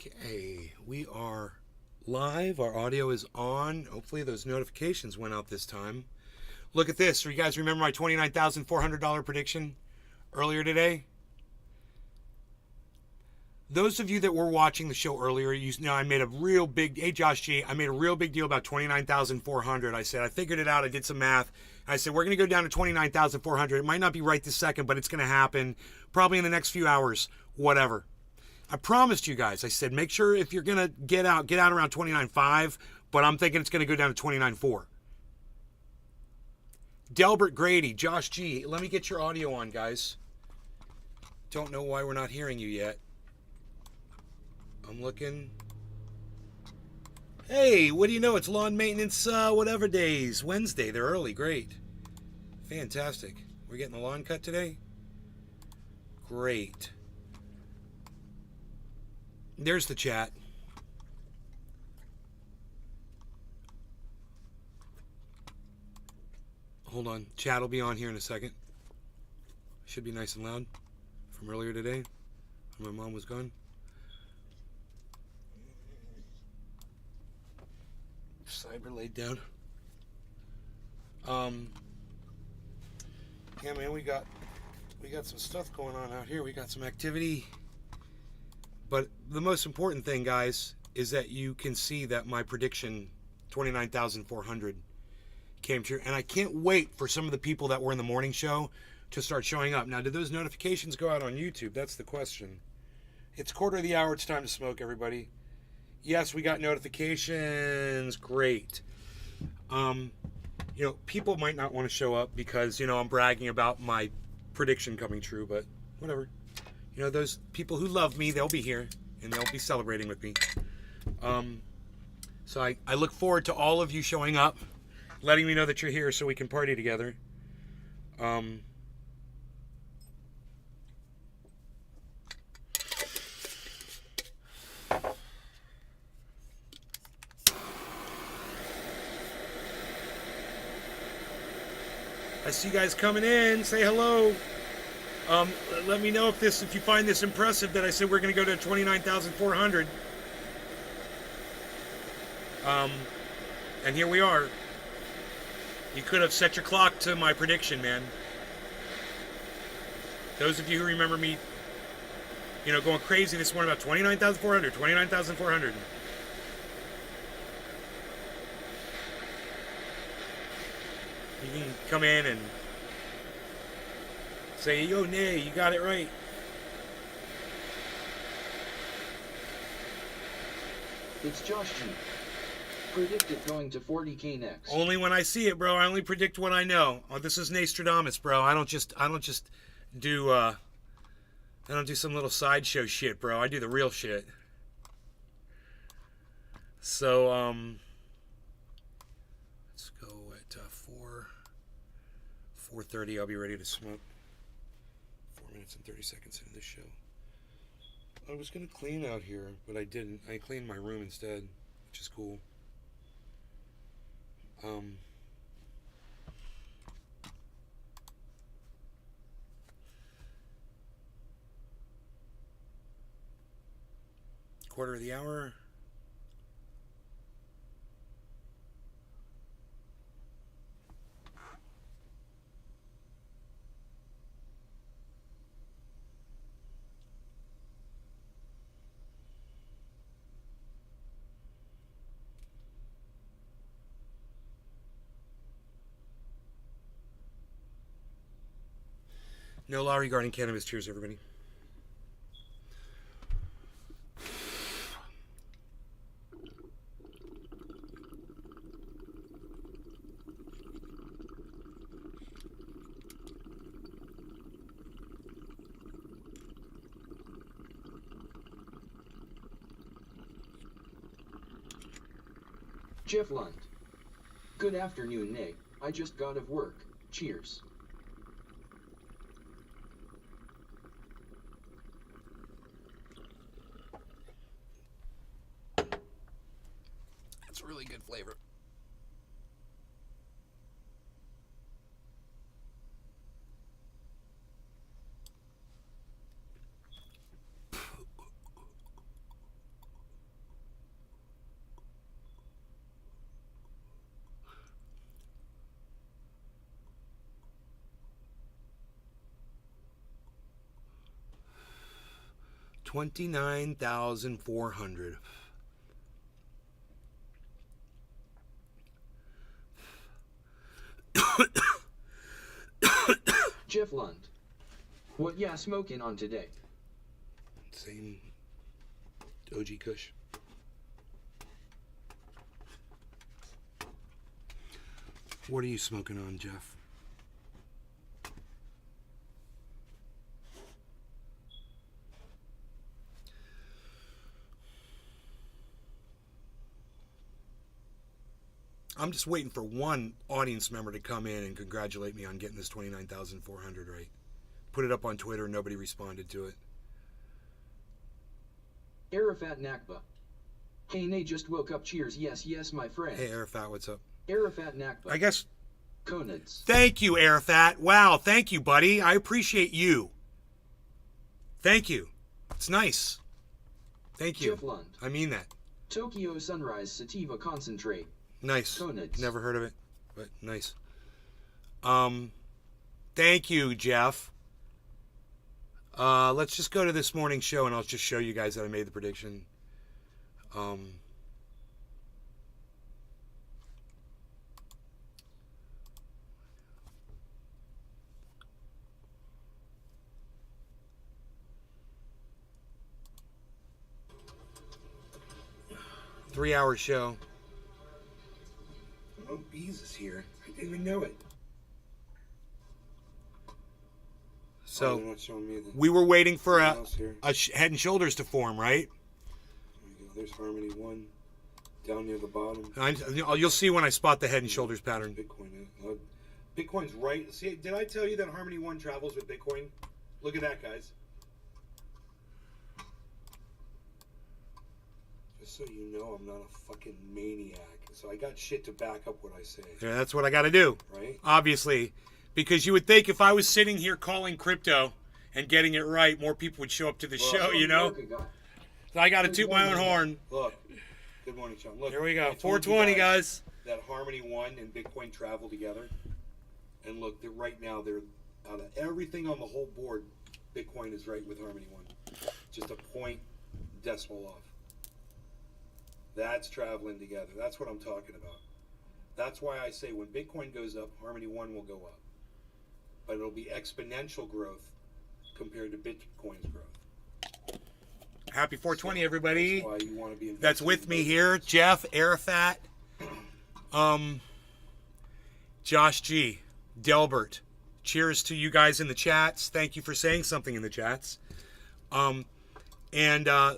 Okay, we are live. Our audio is on. Hopefully, those notifications went out this time. Look at this. Do you guys remember my $29,400 prediction earlier today? Those of you that were watching the show earlier, you know I made a real big. Hey, Josh G, I made a real big deal about 29,400. I said I figured it out. I did some math. I said we're going to go down to 29,400. It might not be right this second, but it's going to happen probably in the next few hours. Whatever. I promised you guys. I said make sure if you're going to get out around 29.5. But I'm thinking it's going to go down to 29.4. Delbert Grady, Josh G, let me get your audio on, guys. Don't know why we're not hearing you yet. I'm looking. Hey, what do you know? It's lawn maintenance, whatever days. Wednesday. They're early. Great. Fantastic. We're getting the lawn cut today? Great. There's the chat. Hold on. Chat will be on here in a second. Should be nice and loud from earlier today when my mom was gone. Cyber laid down. Yeah, man, we got some stuff going on out here. We got some activity. But the most important thing, guys, is that you can see that my prediction, 29,400, came true. And I can't wait for some of the people that were in the morning show to start showing up. Now, did those notifications go out on YouTube? That's the question. It's quarter of the hour. It's time to smoke, everybody. Yes, we got notifications. Great. People might not want to show up because, I'm bragging about my prediction coming true, but whatever. Those people who love me, they'll be here and they'll be celebrating with me. So I look forward to all of you showing up, letting me know that you're here so we can party together. I see you guys coming in. Say hello. Let me know if you find this impressive that I said we're going to go to 29,400. And here we are. You could have set your clock to my prediction, man. Those of you who remember me, going crazy this morning about 29,400, 29,400. You can come in and say, yo, nay, you got it right. It's Josh G. Predicted going to 40K next. Only when I see it, bro. I only predict what I know. Oh, this is Nastradamus, bro. I don't just do some little sideshow shit, bro. I do the real shit. So, let's go at 4:30. I'll be ready to smoke. 4 minutes and 30 seconds into this show. I was gonna clean out here, but I didn't. I cleaned my room instead, which is cool. Quarter of the hour. No law regarding cannabis. Cheers, everybody. Jeff Lund. Good afternoon, Nate. I just got off work. Cheers. That's a really good flavor. 29,400. Jeff Lund. What ya smoking on today? Same OG Kush. What are you smoking on, Jeff? I'm just waiting for one audience member to come in and congratulate me on getting this 29,400 right. Put it up on Twitter, nobody responded to it. Arafat Nakba. Hey, Nay just woke up. Cheers. Yes, yes, my friend. Hey, Arafat, what's up? Arafat Nakba. I guess. Conads. Thank you, Arafat. Wow, thank you, buddy. I appreciate you. Thank you. It's nice. Thank you. Jeff Lund. I mean that. Tokyo Sunrise Sativa Concentrate. Nice. Conads. Never heard of it, but nice. Thank you, Jeff. Let's just go to this morning's show, and I'll just show you guys that I made the prediction. 3-hour show. Oh, Bees is here. I didn't even know it. So, they're not showing me the we were waiting for else here. Head and Shoulders to form, right? There we go. There's Harmony 1 down near the bottom. You'll see when I spot the Head and Shoulders pattern. Bitcoin. Bitcoin's right. See, did I tell you that Harmony 1 travels with Bitcoin? Look at that, guys. Just so you know, I'm not a fucking maniac. So I got shit to back up what I say. Yeah, that's what I got to do. Right? Obviously. Because you would think if I was sitting here calling crypto and getting it right, more people would show up to the show, you know? So I got to toot my own horn. Look. Good morning, Sean. Look. Here we go. I told you 420, guys. That Harmony 1 and Bitcoin travel together. And look, right now, they're out of everything on the whole board, Bitcoin is right with Harmony 1. Just a point decimal off. That's traveling together. That's what I'm talking about. That's why I say when Bitcoin goes up, Harmony 1 will go up. But it'll be exponential growth compared to Bitcoin's growth. Happy 420, everybody. That's why you want to be invested That's with in me business. here. Jeff, Arafat, Josh G, Delbert. Cheers to you guys in the chats. Thank you for saying something in the chats. And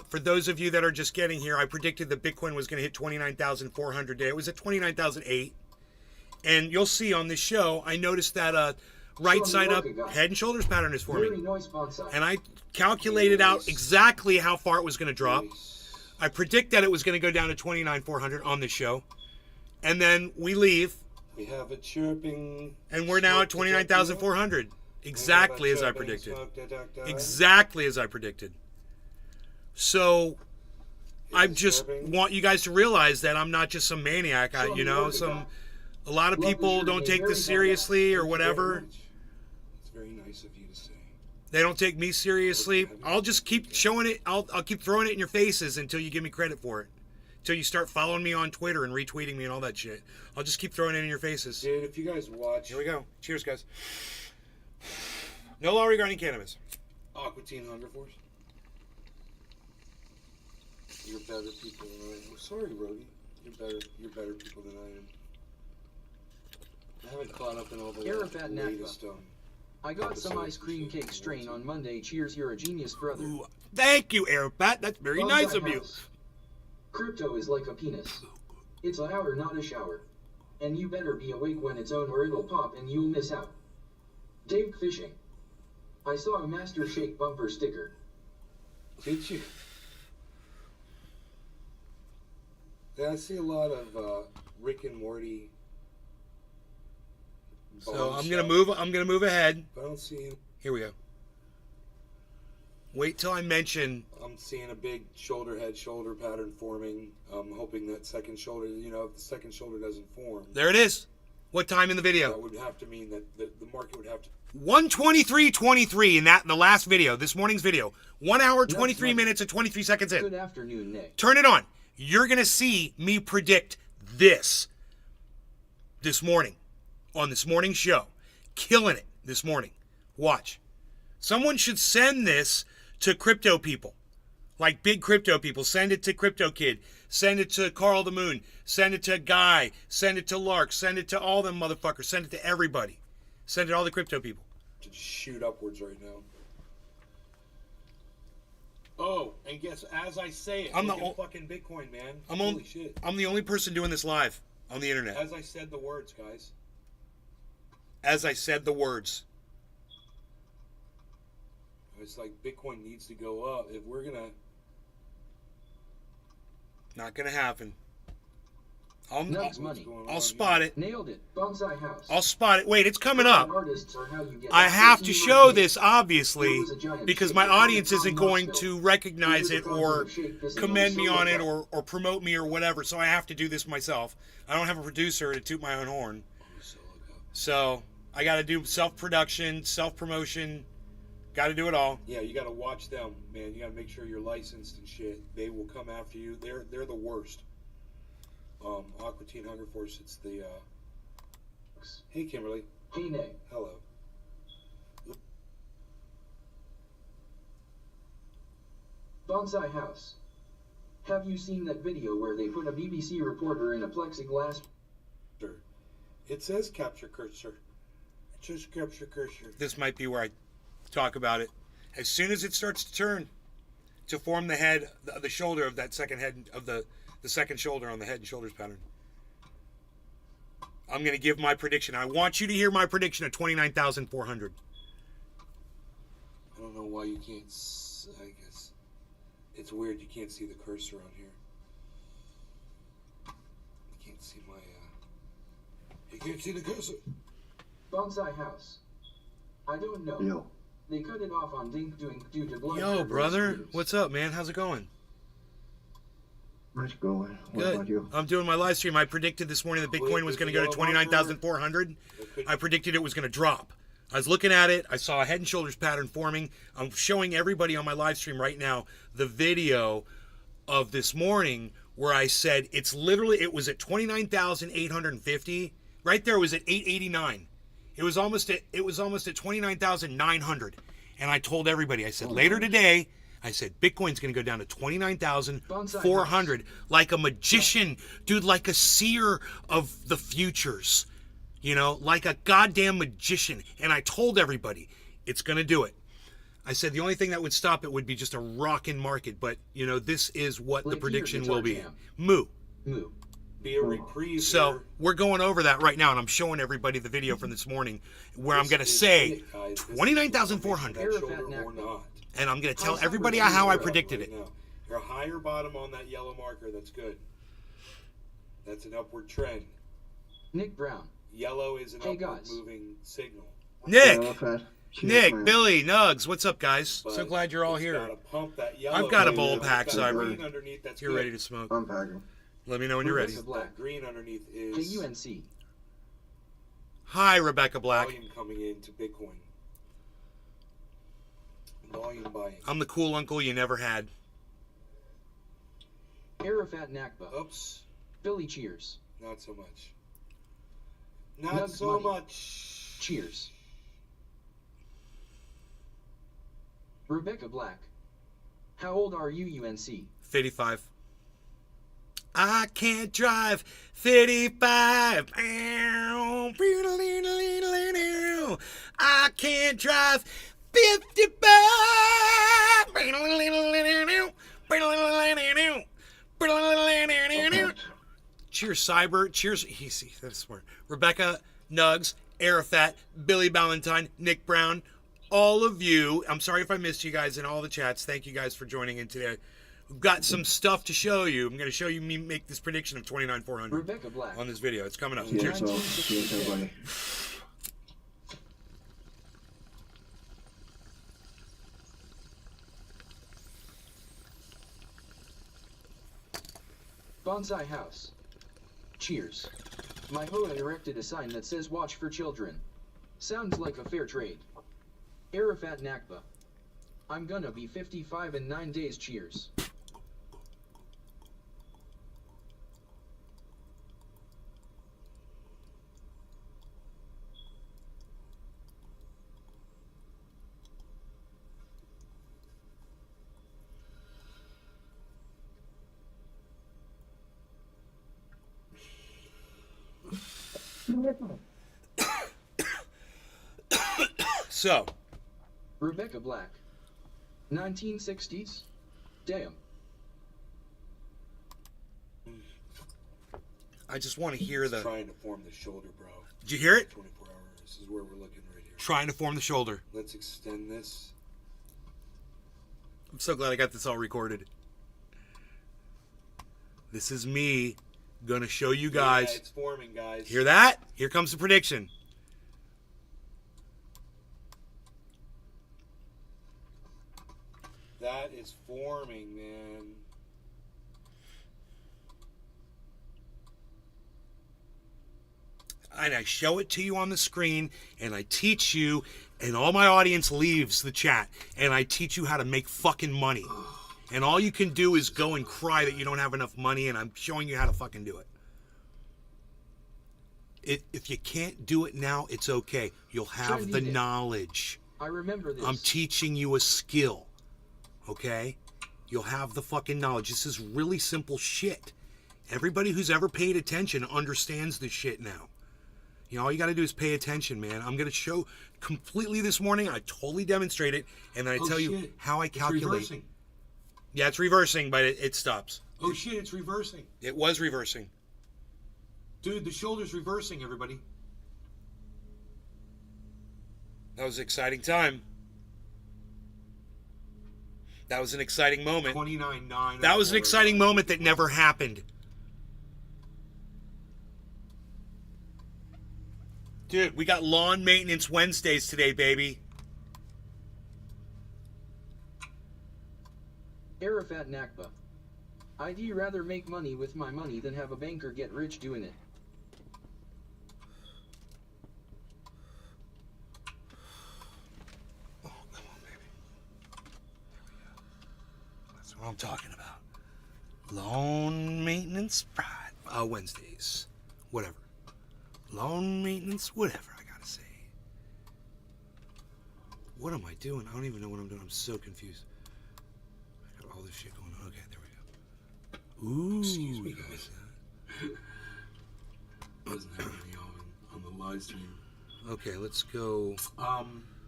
for those of you that are just getting here, I predicted that Bitcoin was going to hit 29,400 today. It was at 29,008. And you'll see on this show, I noticed that right side up Head and Shoulders pattern is forming. And I calculated out exactly how far it was going to drop. I predict that it was going to go down to 29,400 on this show. And then we leave. We have a chirping. And we're now at 29,400. Exactly as I predicted. Exactly as I predicted. So I just want you guys to realize that I'm not just some maniac. A lot of people don't take this seriously or whatever. It's very nice of you to say. They don't take me seriously. I'll just keep showing it. I'll keep throwing it in your faces until you give me credit for it. Until you start following me on Twitter and retweeting me and all that shit. I'll just keep throwing it in your faces. Dude, if you guys watch... Here we go. Cheers, guys. No law regarding cannabis. Aqua Teen Hunger Force. You're better people than I am. I'm sorry, Rody. You're better people than I am. I haven't caught up in all the Arafat latest I got some ice cream cake strain on Monday. Cheers, you're a genius, brother. Ooh, thank you, Arafat. That's very nice of you. Crypto is like a penis. It's a hour, not a shower. And you better be awake when it's on or it'll pop and you'll miss out. Dave Fishing. I saw a Master Shake bumper sticker. Did you? Yeah, I see a lot of Rick and Morty. So I'm gonna move ahead. But I don't see him. Here we go. Wait till I mention. I'm seeing a big shoulder pattern forming. I'm hoping that second shoulder, if the second shoulder doesn't form, There it is. What time in the that video? would have to mean that the market would have to 1:23:23 in the last video, this morning's video. 1 hour, 23 minutes, and 23 seconds in. Good afternoon, Nick. Turn it on. You're going to see me predict this morning on this morning's show. Killing it this morning. Watch. Someone should send this to crypto people. Like big crypto people. Send it to Crypto Kid. Send it to Carl the Moon. Send it to Guy. Send it to Lark. Send it to all them motherfuckers. Send it to everybody. Send it to all the crypto people. To shoot upwards right now. Oh, and guess as I say it, I'm look the at fucking Bitcoin, man. I'm Holy shit. I'm the only person doing this live on the internet. As I said the words, guys. As I said the words. It's like Bitcoin needs to go up. If we're gonna, Not gonna happen. Nugs money. I'll spot it. Nailed it. Bonsai house. I'll spot it. Wait, it's coming up. Artists are how you get I have to 15 show mermaids. this, obviously, because my audience isn't going to recognize it or commend me on it or promote me or whatever, so I have to do this myself. I don't have a producer to toot my own horn. So I got to do self-production, self-promotion, got to do it all. yeah, you gotta watch them, man. You gotta make sure you're licensed and shit. They will come after you. They're the worst. Aqua Teen Hunger Force. It's the. Hey, Kimberly. Hey, Nick. Hello. Bonsai house. Have you seen that video where they put a BBC reporter in a plexiglass? It says capture cursor. It says capture cursor. This might be where I talk about it. As soon as it starts to turn to form the head, the shoulder of that second head, of the second shoulder on the head and shoulders pattern, I'm going to give my prediction. I want you to hear my prediction of 29,400. I don't know why you can't. I guess it's weird. You can't see the cursor on here. You can't see my. You can't see the cursor. Bonsai house. I don't know. Yo. They cut it off on Dink Doink due to blood. Yo, brother. What's up, man? How's it going? Where's it going? What Good. about you? I'm doing my live stream. I predicted this morning that Bitcoin was going to go to 29,400. I predicted it was going to drop. I was looking at it. I saw a head and shoulders pattern forming. I'm showing everybody on my live stream right now the video of this morning where I said it was at 29,850. Right there it was at 889. It was almost at 29,900. And I told everybody, I said, later today, I said, Bitcoin's going to go down to 29,400 like a magician, dude, like a seer of the futures, you know, like a goddamn magician. And I told everybody, it's going to do it. I said the only thing that would stop it would be just a rockin' market. But, you know, this is what the prediction will be. Moo. Moo. Be a reprieve. So here. we're going over that right now, and I'm showing everybody the video from this morning where I'm going to say 29,400. That shoulder or not. And I'm going to tell everybody how I predicted it. Right now. Your higher bottom on that yellow marker, that's good. That's an upward trend. Nick Brown. Yellow is an Hey, upward guys. moving signal. Nick, Cheers, Nick, man. Billy, Nugs, what's up, guys? But So glad you're all it's here. gotta pump that yellow. I've got a green. bowl It's pack, got Cyber. green underneath, that's You're good. ready to smoke. I'm packing. Let me know when you're ready. Black. That green underneath is KUNC. Hi, Rebecca Black. volume coming into Bitcoin. Volume buying. I'm the cool uncle you never had. Arafat Nakba. Oops, Billy Cheers. not so much. Not Nugs so money. much. Cheers. Rebecca Black. How old are you, UNC? 55. I can't drive 55. I can't drive 55. Cheers, Cyber. Cheers. Easy. That's smart. Rebecca, Nugs, Arafat, Billy Ballantyne, Nick Brown, all of you. I'm sorry if I missed you guys in all the chats. Thank you guys for joining in today. We've got some stuff to show you. I'm going to show you me make this prediction of 29,400 Rebecca Black. on this video. It's coming up. Cheers, Cheers. all. Cheers, everybody. Bonsai House. Cheers. My Hoa erected a sign that says watch for children. Sounds like a fair trade. Arafat Nakba. I'm gonna be 55 in 9 days, cheers. So, Rebecca Black. 1960s? Damn. I just want to hear It's the... trying to form the shoulder, bro. Did you hear it? 24 hours. This is where we're looking right here. Trying to form the shoulder. Let's extend this. I'm so glad I got this all recorded. This is me gonna show you guys. Yeah, it's forming, guys. Hear that? Here comes the prediction. That is forming, man. And I show it to you on the screen, and I teach you, and all my audience leaves the chat, and I teach you how to make fucking money. And all you can do is go and cry that you don't have enough money, and I'm showing you how to fucking do it. If you can't do it now, it's okay. You'll have the knowledge. I remember this. I'm teaching you a skill, okay? You'll have the fucking knowledge. This is really simple shit. Everybody who's ever paid attention understands this shit now. You know, all you got to do is pay attention, man. I'm going to show completely this morning. I totally demonstrate it, and then I tell you how I calculate. It's reversing. Yeah, it's reversing, but it stops. Oh shit, it's reversing. It was reversing. Dude, the shoulder's reversing, everybody. That was an exciting time. That was an exciting moment. 29.9. That was an exciting moment that never happened. Dude, we got lawn maintenance Wednesdays today, baby. Arafat Nakba. I'd rather make money with my money than have a banker get rich doing it. Oh, come on, baby. That's what I'm talking about. Lawn maintenance Wednesdays. Whatever. Lawn maintenance, whatever, I gotta say. What am I doing? I don't even know what I'm doing. I'm so confused. I got all this shit going on. Okay, there we go. Ooh. Excuse me, guys. Wasn't having any on the live stream. Okay, let's go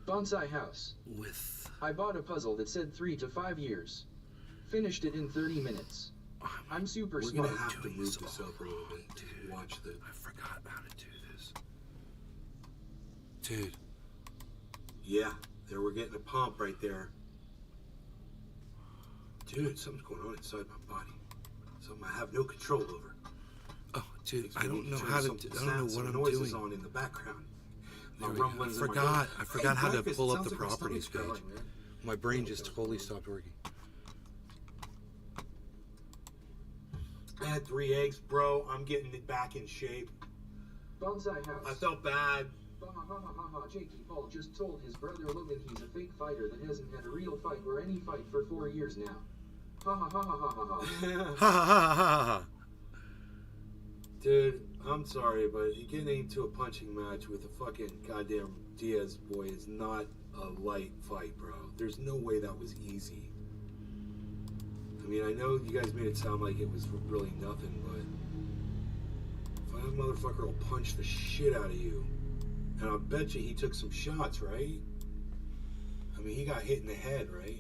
Bonsai house. with... I bought a puzzle that said 3 to 5 years. Finished it in 30 minutes. I'm super We're smart. gonna have to doing move this this all up a little bit to watch the. I forgot how to do this. Dude. Yeah, there we're getting a pump right there. Dude, something's going on inside my body. Something I have no control over. Oh, dude, Makes I me don't need know turn how to... something I don't know sound, what some I'm noises doing. on in the background. My There we go. rumblings I in my forgot. gut. I forgot how to breakfast, pull it up the sounds like my properties stomach's page. growling, man. My brain just totally stopped working. I had 3 eggs, bro. I'm getting it back in shape. Bonsai house. I felt bad. Ha ha ha ha ha ha. Jakey Paul just told his brother Logan he's a fake fighter that hasn't had a real fight or any fight for 4 years now. Ha ha ha ha ha ha ha. Ha ha ha ha ha. Dude, I'm sorry, but getting into a punching match with a fucking goddamn Diaz boy is not a light fight, bro. There's no way that was easy. I mean, I know you guys made it sound like it was really nothing, but if that motherfucker will punch the shit out of you, and I bet you he took some shots, right? I mean, he got hit in the head, right?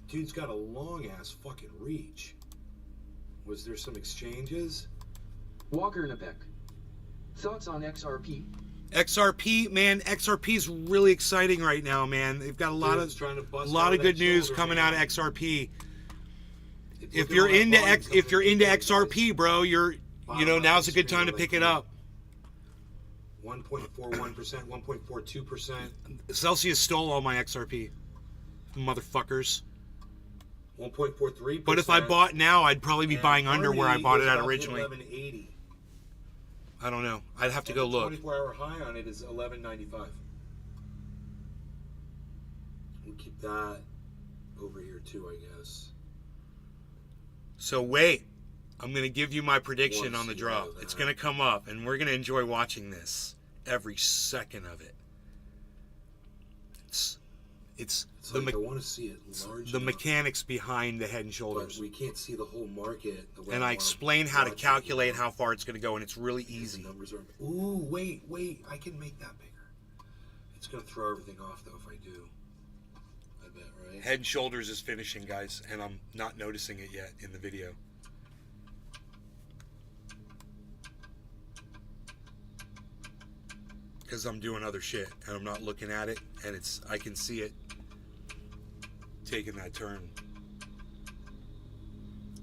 Dude's got a long ass fucking reach. Was there some exchanges? Walker Nebek. Thoughts on XRP? XRP, man, XRP's really exciting right now, man. They've got a lot Dude's trying to bust of out good that news shoulder, coming man. out of XRP. It's If looking you're all that into volume if you're coming into in, XRP, bro, you're now's a good time to pick it up. 1.41%, 1.42%. Celsius stole all my XRP, motherfuckers. 1.43%. But if I bought now, I'd probably be buying under where I bought it at originally. 1180. I don't know. I'd have to go look. 24-hour high on it is 11.95. We'll keep that over here too, I guess. So wait, I'm going to give you my prediction Once on the you drop. know that. It's going to come up, and we're going to enjoy watching this every second of it. It's the like I want to see it large the enough, mechanics behind the Head and but Shoulders. we can't see the whole market. The way And I wanna explain how to watch it. calculate how far it's going to go, and it's really The easy. numbers are. Ooh, wait, I can make that bigger. It's gonna throw everything off though if I do. I bet, right? Head and Shoulders is finishing, guys, and I'm not noticing it yet in the video. Because I'm doing other shit, and I'm not looking at it, and I can see it taking that turn.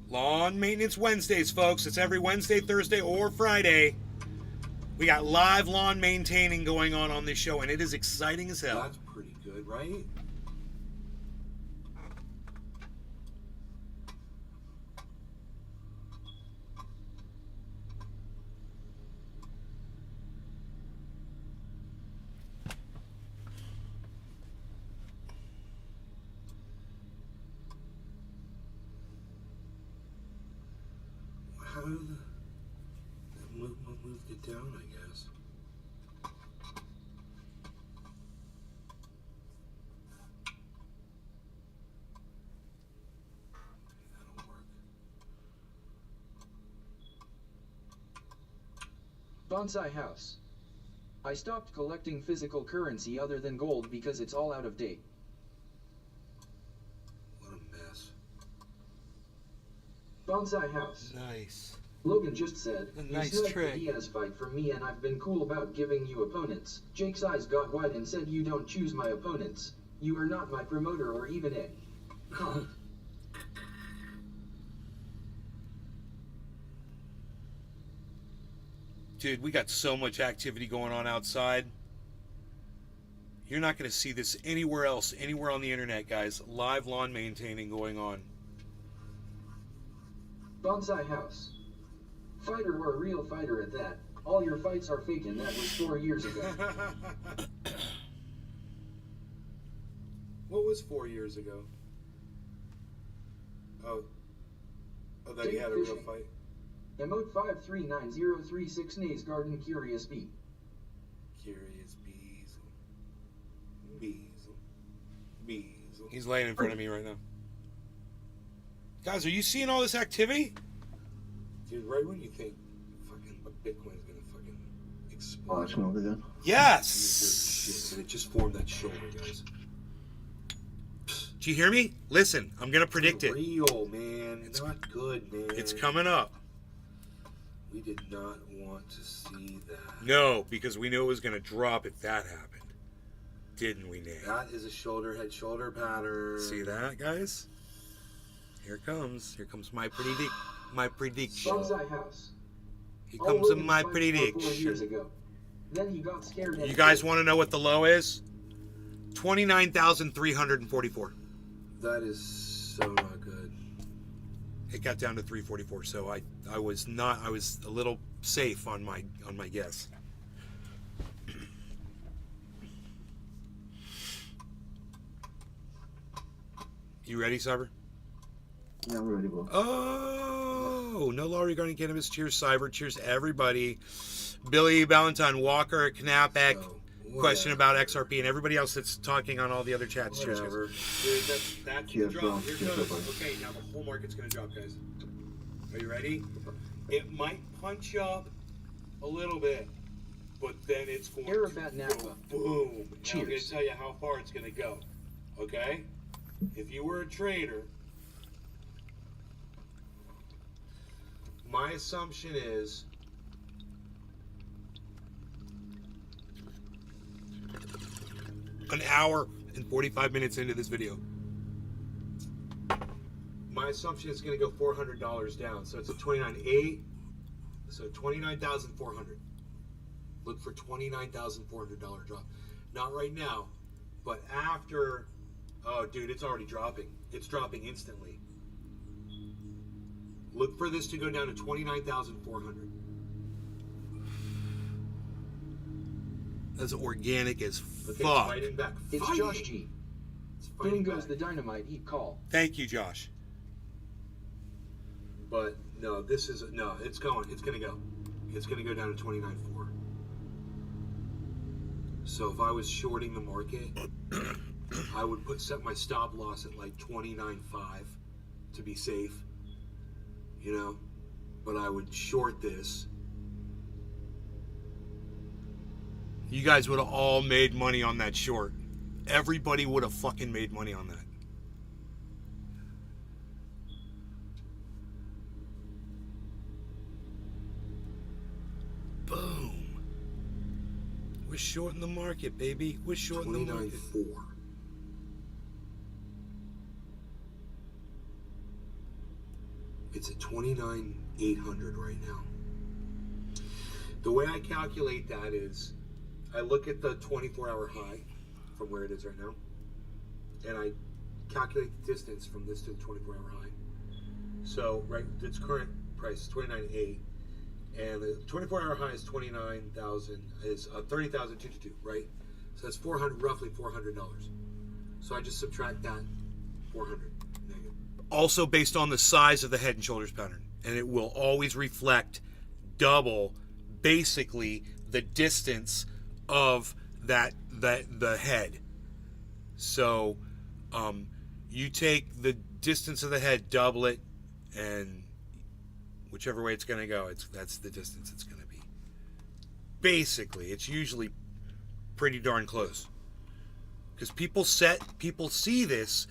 Lawn Maintenance Wednesdays, folks. It's every Wednesday, Thursday, or Friday. We got live lawn maintaining going on this show, and it is exciting as hell. That's pretty good, right? How did that moved it down, I guess. That'll work. Bonsai House. I stopped collecting physical currency other than gold because it's all out of date. What a mess. Bonsai House. Nice. Logan just said, A you nice sniped trick. the Diaz fight from me and I've been cool about giving you opponents. Jake's eyes got wide and said you don't choose my opponents. You are not my promoter or even a... Huh. Dude, we got so much activity going on outside. You're not going to see this anywhere else, anywhere on the internet, guys. Live lawn maintaining going on. Bonsai House. Fighter or a real fighter at that. All your fights are fake and that was 4 years ago. What was 4 years ago? Oh, that he Dave had a real Fishing. fight? Emote 5390336 Nays Garden Curious Bee. Curious Bees. He's laying in front of me right now. Guys, are you seeing all this activity? Dude, right when you think fucking Bitcoin's gonna fucking explode. Oh, it's going over there. Yes! Shit, and it just formed that shoulder, guys. Do you hear me? Listen, I'm going to predict it. Real, man. It's not good, man. It's coming up. We did not want to see that. No, because we knew it was going to drop if that happened. Didn't we, Nate? That is a shoulder head shoulder pattern. See that, guys? Here it comes. Here comes my prediction. Bonsai House. Here All comes Logan's my fights were 4 years prediction. ago. Then he got scared and You guys want to know what the low is? 29,344. That is so not good. It got down to 344, so I was a little safe on my guess. You ready, Cyber? Yeah, I'm ready, bro. Oh, no law regarding cannabis. Cheers, Cyber. Cheers, everybody. Billy, Valentine, Walker, Knapek. So, Question whatever. about XRP and everybody else that's talking on all the other chats. Cheers, guys. Whatever. Dude, that's the Cheers, drop. bro. Here it Cheers, goes. bro. Okay, now the whole market's gonna drop, guys. Are you ready? It might punch up a little bit, but then it's going Arabat to Napa. go boom. Now I'm gonna Cheers. tell you how far it's gonna go. Okay? If you were a trader, my assumption is An hour and 45 minutes into this video. my assumption is going to go $400 down. So it's a 29.8. So 29,400. Look for $29,400 drop. Not right now, but after. Oh, dude, it's already dropping. It's dropping instantly. Look for this to go down to 29,400. That's organic as Okay, it's fuck. fighting back. It's Fighting. Josh G. It's fighting Boom goes back. the dynamite heat call. Thank you, Josh. But no, this is no. It's going. It's gonna go. It's gonna go down to 29.4. So if I was shorting the market, I would set my stop loss at like 29.5 to be safe. You know, but I would short this. You guys would have all made money on that short. Everybody would have fucking made money on that. Boom. We're shorting the market, baby. We're shorting the market. 29.4. It's at 29,800 right now. The way I calculate that is I look at the 24-hour high from where it is right now, and I calculate the distance from this to the 24-hour high. So, right, its current price is 29.8, and the 24-hour high is 29,000, is 30,222, right? So that's roughly $400. So I just subtract that 400 negative. Also based on the size of the head and shoulders pattern. And it will always reflect double, basically, the distance of the head. So you take the distance of the head, double it, and whichever way it's going to go, that's the distance it's going to be. Basically, it's usually pretty darn close. Because people see this,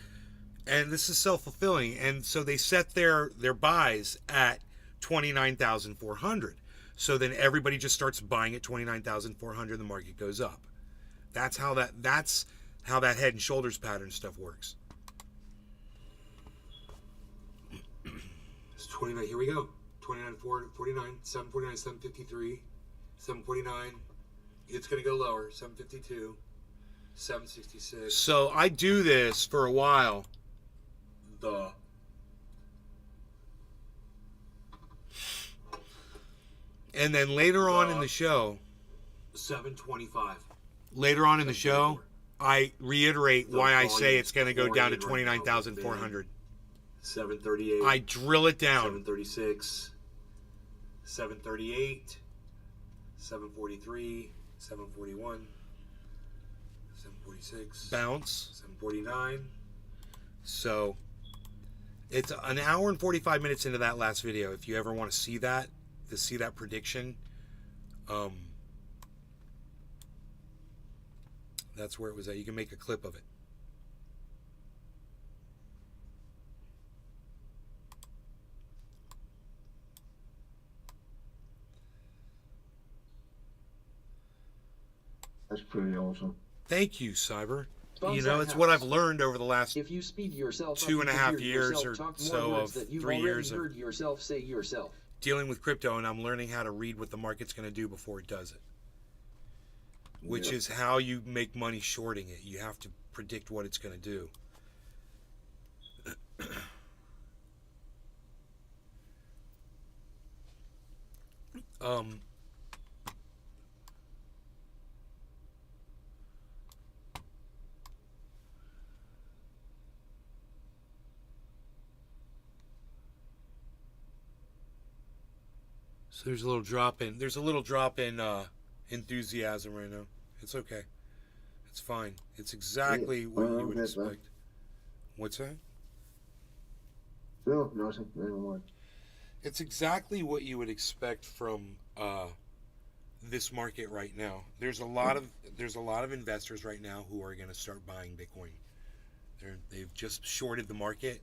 and this is self-fulfilling, and so they set their buys at 29,400. So then everybody just starts buying at 29,400, the market goes up. That's how that head and shoulders pattern stuff works. It's 29. Here we go. 29.49, 749, 753, 749. It's going to go lower. 752, 766. So I do this for a while. And then later on in the show, 725. later on in the show, I reiterate The why I say volume's it's going to go down to pouring in right now. 29,400. 738. I drill it down. 736. 738. 743. 741. 746. Bounce. 749. So it's an hour and 45 minutes into that last video. If you ever want to see that prediction, that's where it was at. You can make a clip of it. That's pretty awesome. Thank you, Cyber. You Bonsai know, it's what House. I've learned over the last If you speed yourself up, 2.5 you can hear years yourself or talk more so words of that you've 3 already years of heard yourself say yourself. dealing with crypto, and I'm learning how to read what the market's going to do before it does it. Which Yeah. is how you make money shorting it. You have to predict what it's going to do. So there's a little drop in. There's a little drop in enthusiasm right now. It's okay. It's fine. It's exactly what you would that's fine. expect. What's that? No, nothing. Never mind. It's exactly what you would expect from this market right now. There's a lot of investors right now who are going to start buying Bitcoin. They've just shorted the market,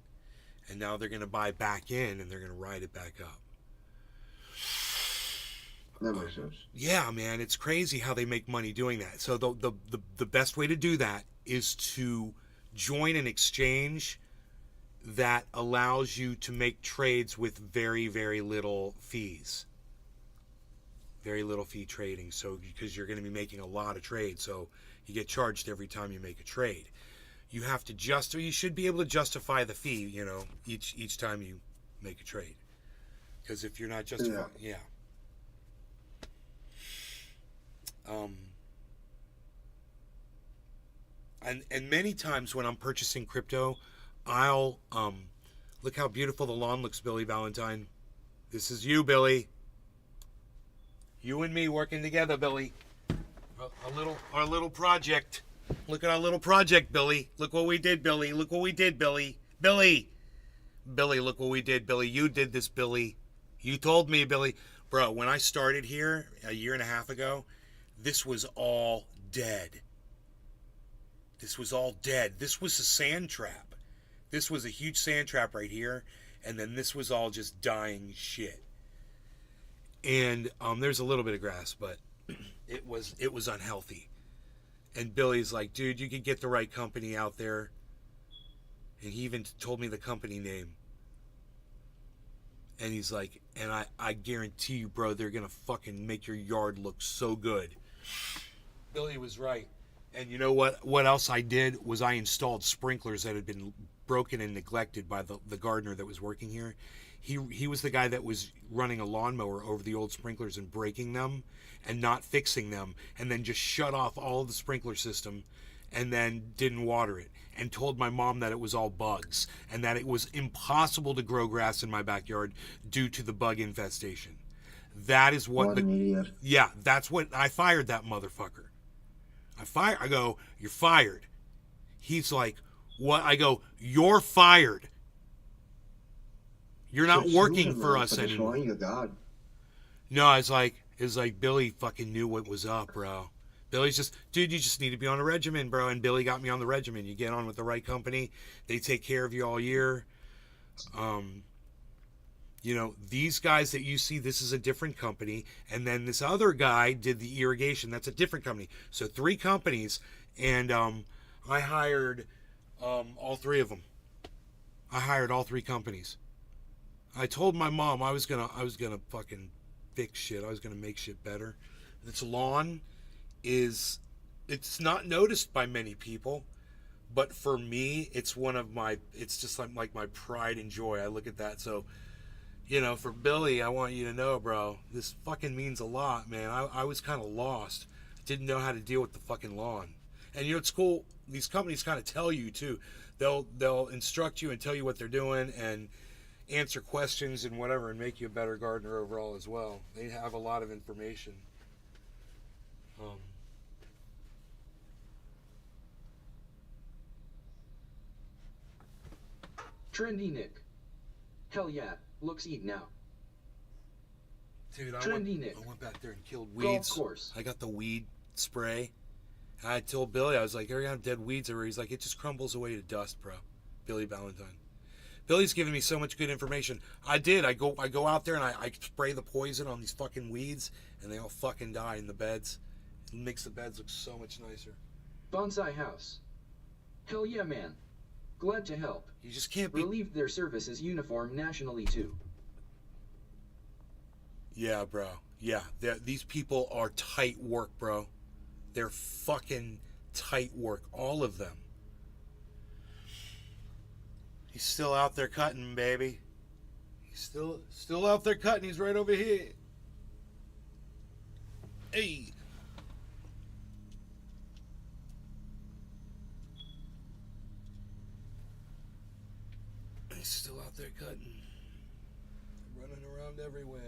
and now they're going to buy back in, and they're going to ride it back up. That makes sense. Yeah, man, it's crazy how they make money doing that. So the best way to do that is to join an exchange that allows you to make trades with very, very little fees. Very little fee trading. So because you're going to be making a lot of trades, so you get charged every time you make a trade. You have to you should be able to justify the fee, you know, each time you make a trade. Because if you're not justifying, yeah. And many times when I'm purchasing crypto, I'll look how beautiful the lawn looks, Billy Valentine. This is you, Billy. You and me working together, Billy. Our little project. Look at our little project, Billy. Look what we did, Billy. Look what we did, Billy. Billy, look what we did, Billy. You did this, Billy. You told me, Billy. Bro, when I started here a year and a half ago, this was all dead. This was all dead. This was a sand trap. This was a huge sand trap right here. And then this was all just dying shit. And there's a little bit of grass, but it was unhealthy. And Billy's like, dude, you could get the right company out there. And he even told me the company name. And he's like, and I guarantee you, bro, they're going to fucking make your yard look so good. Billy was right. And you know what? What else I did was I installed sprinklers that had been broken and neglected by the gardener that was working here. He was the guy that was running a lawnmower over the old sprinklers and breaking them and not fixing them, and then just shut off all of the sprinkler system and then didn't water it, and told my mom that it was all bugs and that it was impossible to grow grass in my backyard due to the bug infestation. That is what What an idiot. yeah, that's what I fired that motherfucker. I go, you're fired. He's like, what? I go, you're fired. You're not working for us anymore. Showing you God. No, it's like Billy fucking knew what was up, bro. Billy's just, dude, you just need to be on a regimen, bro. And Billy got me on the regimen. You get on with the right company, they take care of you all year. You know, these guys that you see, this is a different company. And then this other guy did the irrigation. That's a different company. So 3 companies. And I hired all 3 of them. I hired all 3 companies. I told my mom I was gonna fucking fix shit. I was gonna make shit better. This lawn it's not noticed by many people, but for me, it's just like my pride and joy. I look at that. So, you know, for Billy, I want you to know, bro, this fucking means a lot, man. I was kind of lost. Didn't know how to deal with the fucking lawn. And you know, it's cool. These companies kind of tell you too. They'll instruct you and tell you what they're doing and answer questions and whatever and make you a better gardener overall as well. They have a lot of information. Trendy Nick. Hell yeah, looks eat now. Dude, Trendy Nick. I went back there and killed Golf weeds. course. I got the weed spray. And I told Billy, I was like, "Here, I have dead weeds everywhere." He's like, "It just crumbles away to dust, bro." Billy Valentine. Billy's giving me so much good information. I did. I go out there and I spray the poison on these fucking weeds, and they all fucking die in the beds. It makes the beds look so much nicer. Bonsai House. Hell yeah, man. Glad to help. You just can't be. Relieved their service is uniform nationally too. Yeah, bro. Yeah, these people are tight work, bro. They're fucking tight work, all of them. He's still out there cutting, baby. He's still out there cutting. He's right over here. Hey. He's still out there cutting. Running around everywhere.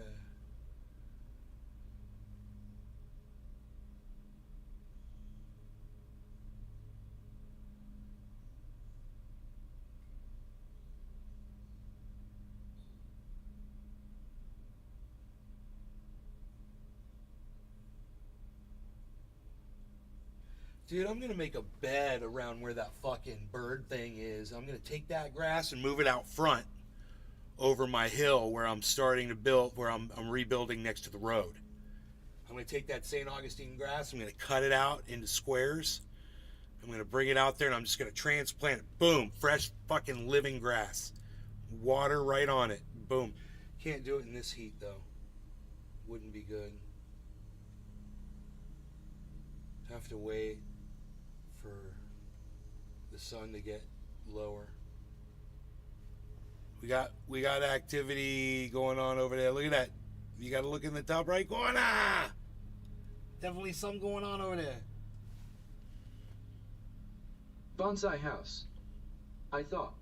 Dude, I'm going to make a bed around where that fucking bird thing is. I'm going to take that grass and move it out front over my hill where I'm starting to build, where I'm rebuilding next to the road. I'm going to take that St. Augustine grass, I'm going to cut it out into squares. I'm going to bring it out there and I'm just going to transplant it. Boom, fresh fucking living grass. Water right on it. Boom. Can't do it in this heat though. Wouldn't be good. Have to wait for the sun to get lower. We got activity going on over there. Look at that. You got to look in the top right corner. Definitely something going on over there. Bonsai house. I thought,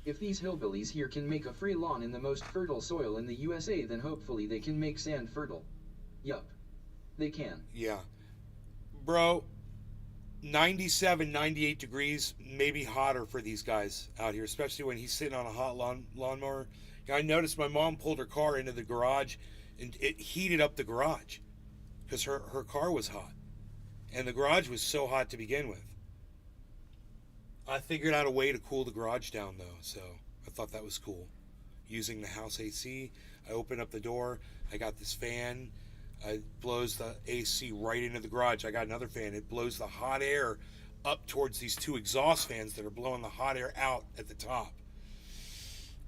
if these hillbillies here can make a free lawn in the most fertile soil in the USA, then hopefully they can make sand fertile. Yup. They can. Yeah. Bro, 97, 98 degrees, maybe hotter for these guys out here, especially when he's sitting on a hot lawnmower. I noticed my mom pulled her car into the garage and it heated up the garage because her car was hot. And the garage was so hot to begin with. I figured out a way to cool the garage down though, so I thought that was cool. Using the house AC, I open up the door, I got this fan, it blows the AC right into the garage. I got another fan, it blows the hot air up towards these two exhaust fans that are blowing the hot air out at the top.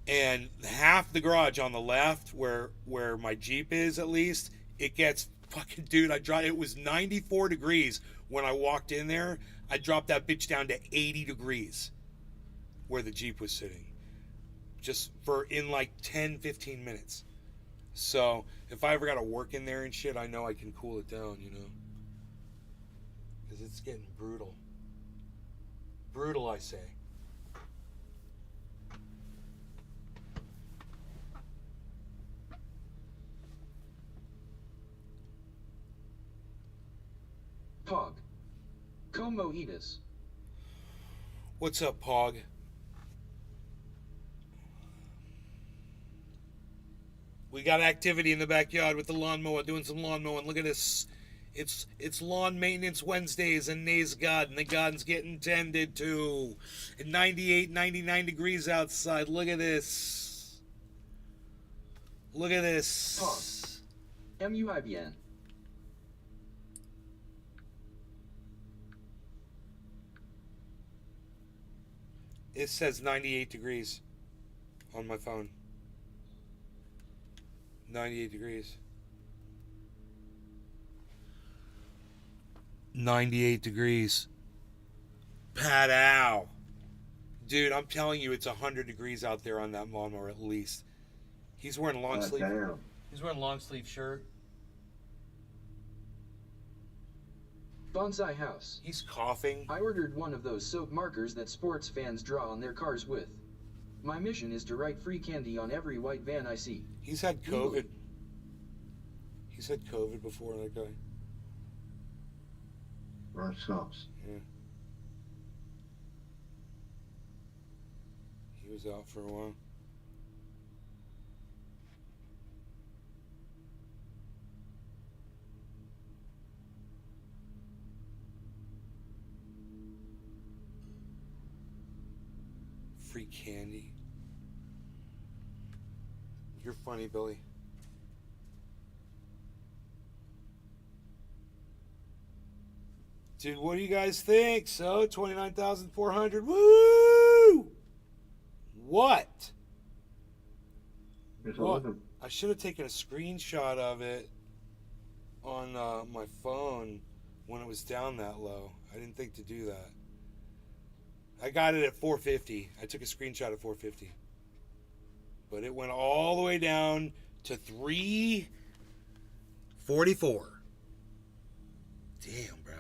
And half the garage on the left, where my Jeep is at least, it gets fucking, dude, it was 94 degrees when I walked in there. I dropped that bitch down to 80 degrees where the Jeep was sitting. Just in like 10, 15 minutes. So if I ever got to work in there and shit, I know I can cool it down, you know. Because it's getting brutal. Brutal, I say. Pog. Como Edis. What's up, Pog? We got activity in the backyard with the lawnmower, doing some lawn mowing. Look at this. It's lawn maintenance Wednesdays and Nays Garden. The garden's getting tended to. At 98, 99 degrees outside. Look at this. Look at this. Pog. MUIBN. It says 98 degrees on my phone. 98 degrees. 98 degrees. Pat-ow. Dude, I'm telling you, it's 100 degrees out there on that lawnmower at least. He's wearing long sleeve. Damn. He's wearing long sleeve shirt. Bonsai house. He's coughing. I ordered one of those soap markers that sports fans draw on their cars with. My mission is to write free candy on every white van I see. He's had COVID. He's had COVID before, that guy. That sucks. Yeah. He was out for a while. Free candy. You're funny, Billy. Dude, what do you guys think? So, 29,400. Woo! What? It's What? awesome. I should have taken a screenshot of it on my phone when it was down that low. I didn't think to do that. I got it at 450. I took a screenshot at 450. But it went all the way down to 344. Damn, bro.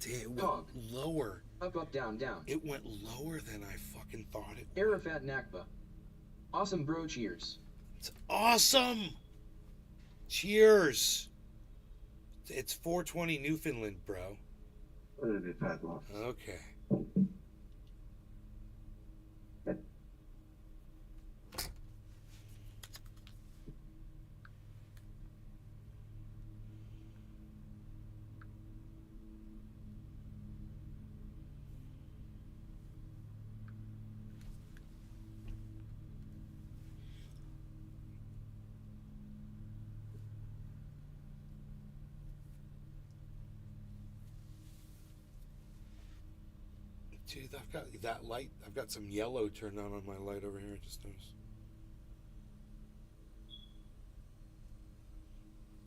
Damn, it went Dog. lower. Up, down, down. It went lower than I fucking thought it would. Arafat Nakba. Awesome bro, cheers. It's awesome. Cheers. It's 420 Newfoundland, bro. It'll be fat loss. Okay. Dude, I've got that light. I've got some yellow turned on my light over here. I just noticed.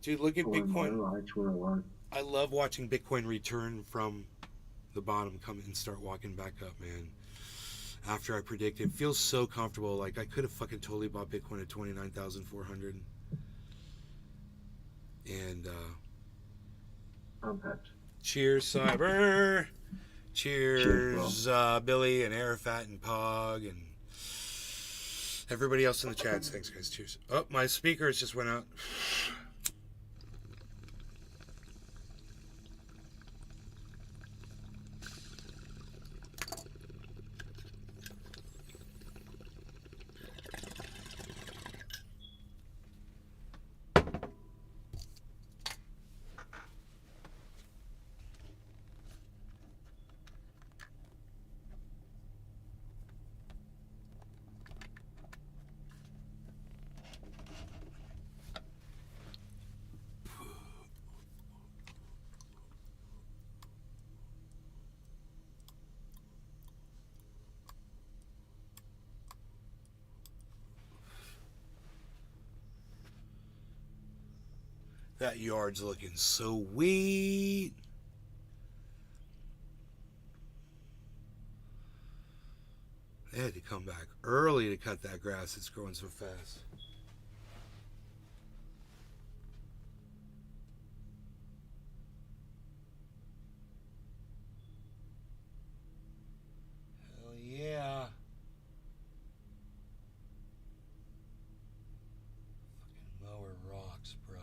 Dude, look at Bitcoin. I love watching Bitcoin return from the bottom, come and start walking back up, man. After I predicted, it feels so comfortable. Like I could have fucking totally bought Bitcoin at 29,400. And Contact. Cheers, Cyber. Cheers, Cheers, Billy and Arafat and Pog and everybody else in the chats. Thanks, guys. Cheers. Oh, my speakers just went out. That yard's looking so sweet. They had to come back early to cut that grass. It's growing so fast. Hell yeah. Fucking mower rocks, bro.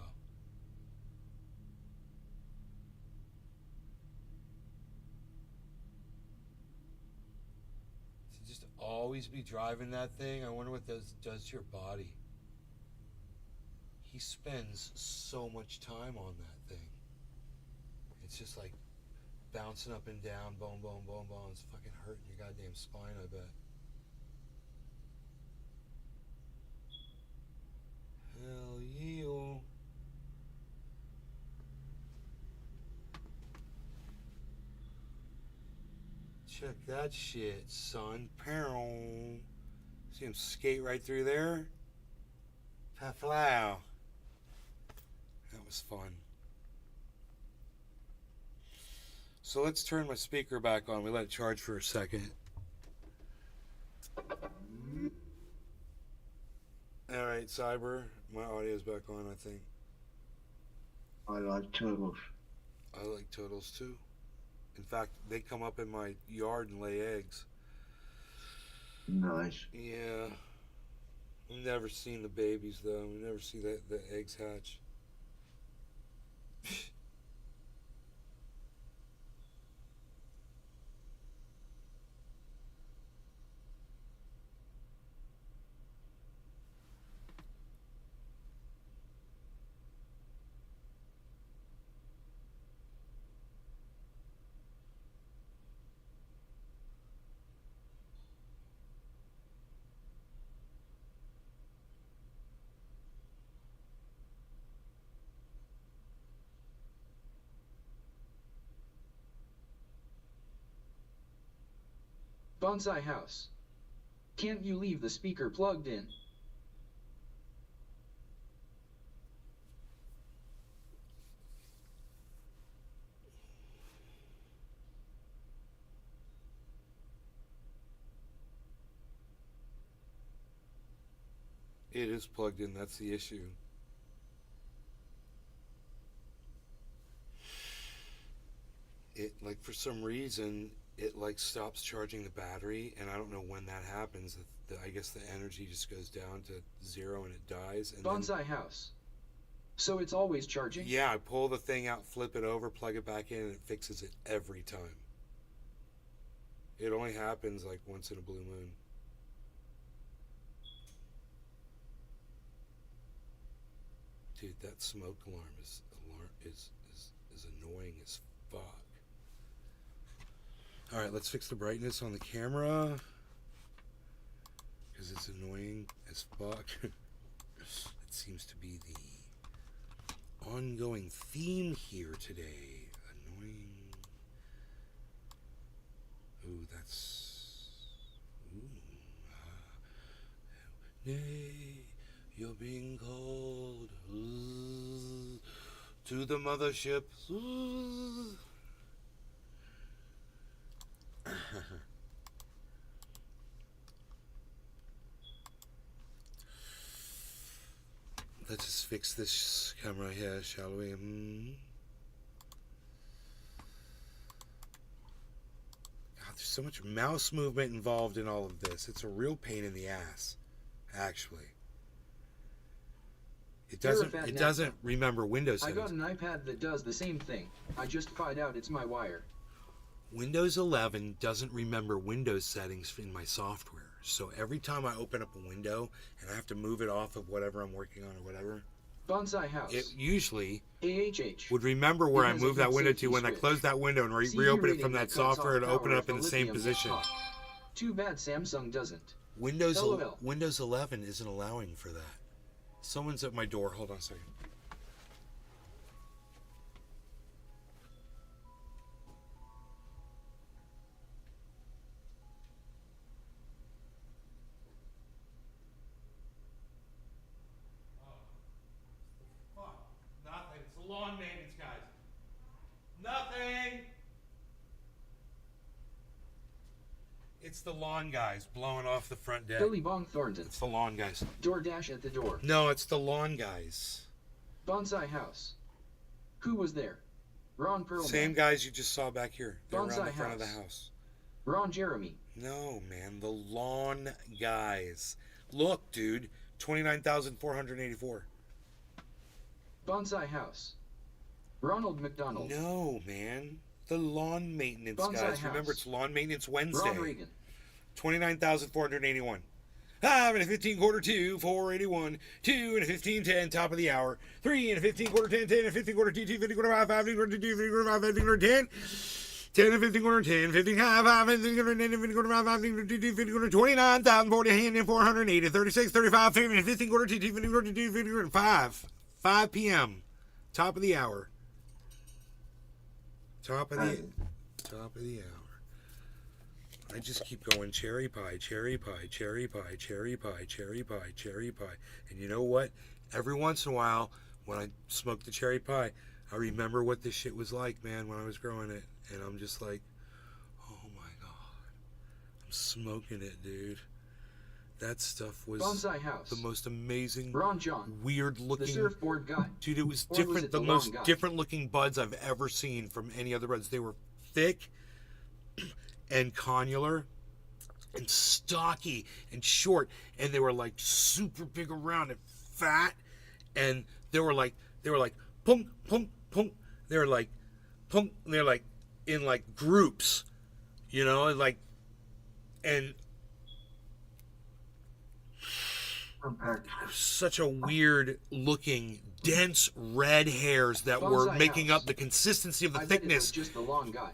To just always be driving that thing, I wonder what does to your body. He spends so much time on that thing. It's just like bouncing up and down, boom, boom, boom, boom. It's fucking hurting your goddamn spine, I bet. Hell yeah. Check that shit, son. Pow. See him skate right through there? Paflow. That was fun. So let's turn my speaker back on. We let it charge for a second. Alright, Cyber. My audio's back on, I think. I like turtles. I like turtles too. In fact, they come up in my yard and lay eggs. Nice. Yeah. We've never seen the babies though. We never see the eggs hatch. Bonsai house. Can't you leave the speaker plugged in? It is plugged in, that's the issue. It, like, for some reason, it, like, stops charging the battery, and I don't know when that happens. I guess the energy just goes down to 0 and it dies. And Bonsai house. So it's always charging? yeah, I pull the thing out, flip it over, plug it back in, and it fixes it every time. It only happens, like, once in a blue moon. Dude, that smoke alarm is annoying as fuck. Alright, let's fix the brightness on the camera. Because it's annoying as fuck. It seems to be the ongoing theme here today. Annoying. Ooh, that's... Ooh. Nay, you're being called to the mothership. Let's just fix this camera here, shall we? there's so much mouse movement involved in all of this. It's a real pain in the ass, actually. It doesn't remember Windows I settings. got an iPad that does the same thing. I just find out it's my wire. Windows 11 doesn't remember Windows settings in my software. So every time I open up a window and I have to move it off of whatever I'm working on or whatever, Bonsai House. it usually AHH. would remember where It I has a moved that heat window safety to when I switch. close that window and See reopen you it from rating that cuts software off to open power it up if in the the same lithium is position. hot. Too bad Samsung doesn't. Windows LOL. Windows 11 isn't allowing for that. Someone's at my door. Hold on a second. Nothing. It's the lawn maintenance guys. Nothing. It's the lawn guys blowing off the front deck. Billy Bong Thornton. It's the lawn guys. DoorDash at the door. No, it's the lawn guys. Bonsai House. Who was there? Ron Perlman. Same guys you just saw back here. They're around Bonsai the front of the house. house. Ron Jeremy. No, man, the lawn guys. Look, dude, 29,484. Bonsai House. Ronald McDonald. No, man, the lawn maintenance Bonsai guys. house. Remember, it's Lawn Maintenance Wednesday. Ron Reagan. 29,481. 5 and a 15 quarter 2, 481. 2 and a 15 10, top of the hour. 3 and a 15 quarter 10, 10 and a 15 quarter 2, 2 50 quarter 5, 5 50 quarter 2, 50 quarter 5, 50 quarter 10. 10 and 15 quarter 10, 15 5, 5 and 15 quarter 10, 15 quarter 5, 5 50 quarter 2, 50 quarter 29,040 and 480, 36, 35, 50 and 15 quarter 2, 2 50 quarter 2, 50 quarter 5 p.m. Top of the hour. Top of the hour. I just keep going cherry pie, cherry pie, cherry pie, cherry pie, cherry pie, cherry pie. And you know what? Every once in a while, when I smoke the cherry pie, I remember what this shit was like, man, when I was growing it. And I'm just like, oh my God. I'm smoking it, dude. That stuff was Bonsai House. the most amazing, Ron John. weird The looking... surfboard guy. Dude, it was Or was different. it The the most long guy? different looking buds I've ever seen from any other buds. They were thick and connular and stocky and short, and they were like super big around and fat, and they were like punk punk punk. They were like punk. They're like in like groups, you know, and Compact. such a weird looking dense red hairs that were Bonsai making house. up the consistency of the I bet it was thickness. just the long guy.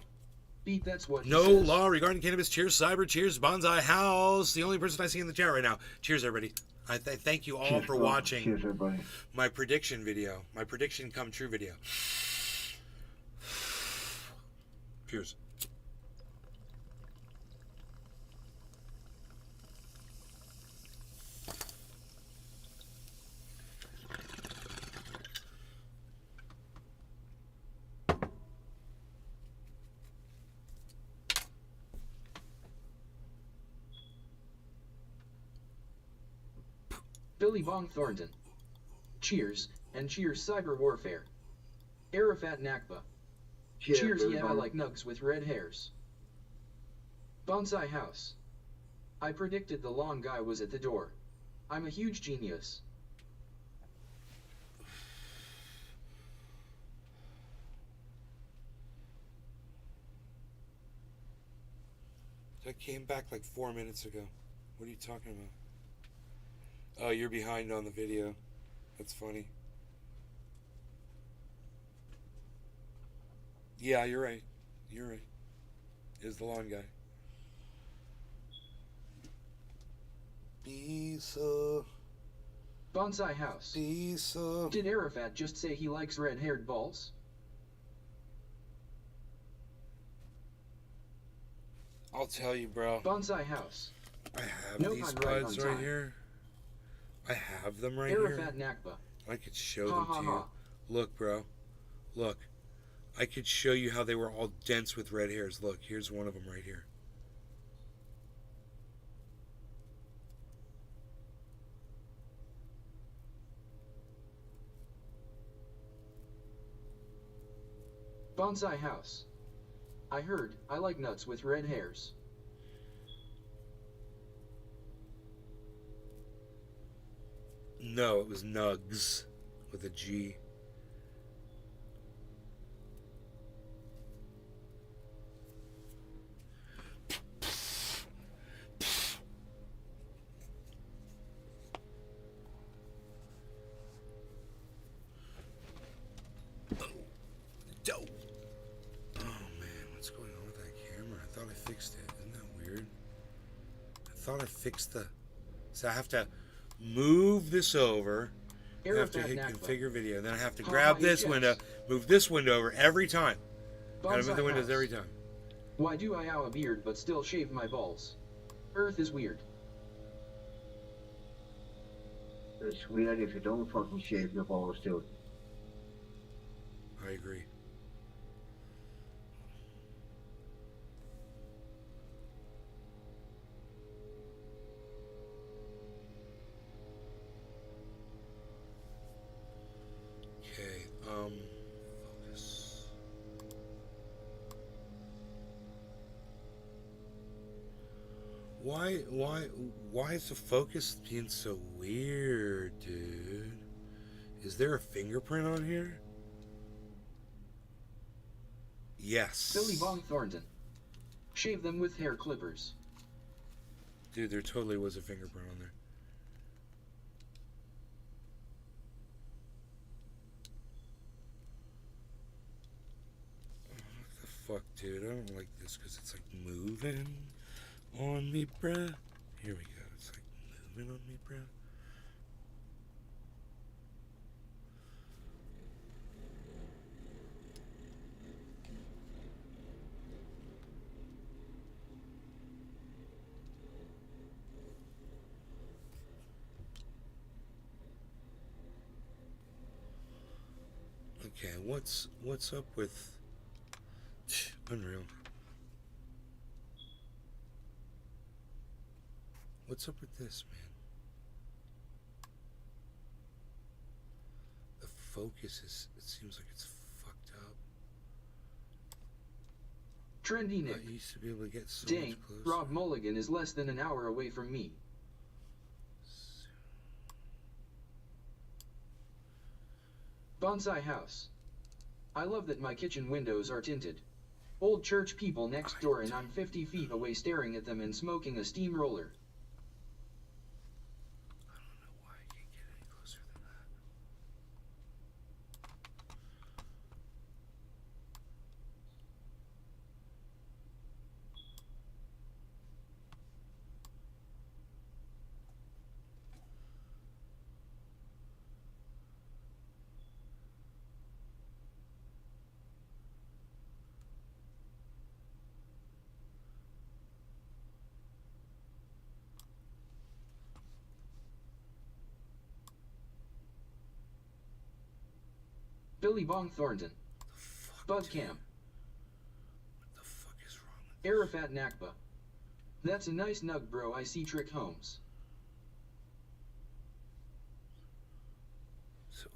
Beat, that's what he No says. law regarding cannabis. Cheers, Cyber. Cheers, Bonsai House. The only person I see in the chat right now. Cheers, everybody. I thank you all Cheers, for bro. watching Cheers, everybody. my prediction video, my prediction come true video. Cheers. Billy Bong Thornton. Cheers, and cheers cyber warfare. Arafat Nakba. Cheers, yeah, I like nugs with red hairs. Bonsai House. I predicted the long guy was at the door. I'm a huge genius. I came back like 4 minutes ago. What are you talking about? Oh, you're behind on the video. That's funny. Yeah, you're right. You're right. Is the lawn guy. Bisa. Bonsai House. Bisa. Did Arafat just say he likes red-haired balls? I'll tell you, bro. Bonsai House. I have No, these I'm right buds on right time. here. I have them right Arafat here. Nakba. I could show Ha them ha to you. ha. Look, bro. Look. I could show you how they were all dense with red hairs. Look, here's one of them right here. Bonsai House. I heard, I like nuts with red hairs. No, it was Nugs with a G. Dope. Oh man, what's going on with that camera? I thought I fixed it. Isn't that weird? I thought I fixed the. So I have to move this over. I have to Arafat hit Nakba. configure video. Then I have to Ha, grab ha, this yes. window, move this window over every time. Gotta move Bonsai the windows house. every time. Why do I owe a beard but still shave my balls? Earth is weird. It's weird if you don't fucking shave your balls too. I agree. Okay, focus. Why is the focus being so weird, dude? Is there a fingerprint on here? Yes. Billy Bong Thornton. Shave them with hair clippers. Dude, there totally was a fingerprint on there. What the fuck, dude? I don't like this because it's like moving on me, bruh. Here we go. It's like moving on me, bruh. Okay, what's up with Unreal? What's up with this, man? The focus is, it seems like it's fucked up. Trendy Nick. I used to be able to get so Dang, much closer. Rob Mulligan is less than an hour away from me. Bonsai house. I love that my kitchen windows are tinted. Old church people next door and I'm 50 feet away staring at them and smoking a steamroller. I don't know why I can't get any closer than that. Billy Bong Thornton. The fuck, Bud dude? Cam. What the fuck is wrong with this? Arafat Nakba. That's a nice nug, bro. I see Trick Holmes. So,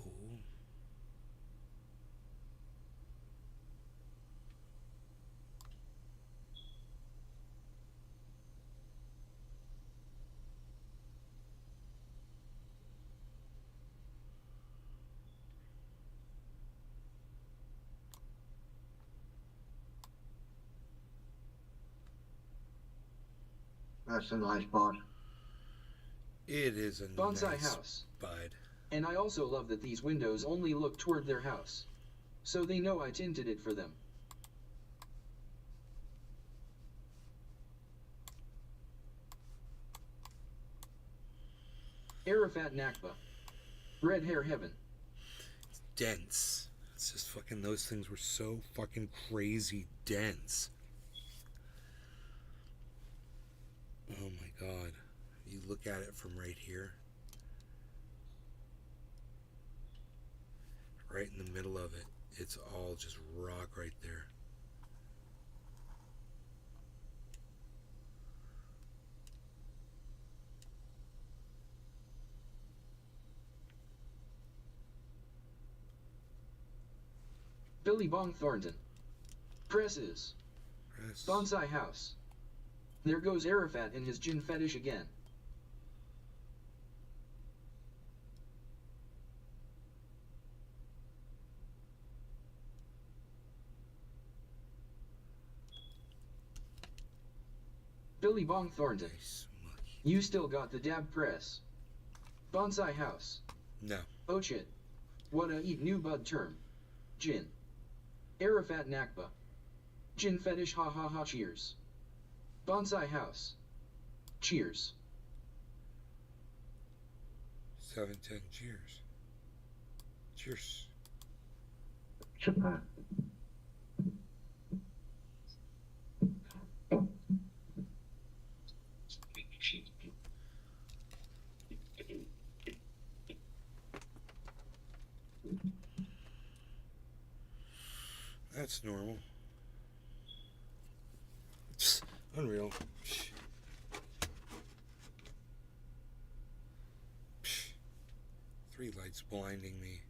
That's a nice spot. it is a Bonsai nice house. bud. And I also love that these windows only look toward their house. So they know I tinted it for them. Arafat Nakba. Red hair heaven. Dense. It's just fucking, those things were so fucking crazy dense. Oh my god. You look at it from right here. Right in the middle of it. It's all just rock right there. Billy Bong Thornton. Presses. Press. Bonsai house. There goes Arafat and his gin fetish again. Billy Bong Thornton. Nice monkey. You still got the dab press. Bonsai house. No. Oh shit. What a eat new bud term. Gin. Arafat Nakba. Gin fetish ha ha ha cheers. Bonsai house. Cheers. 710. Cheers. Cheers. Japan. That's normal. Psst, unreal. Psh. Psh. 3 lights blinding me.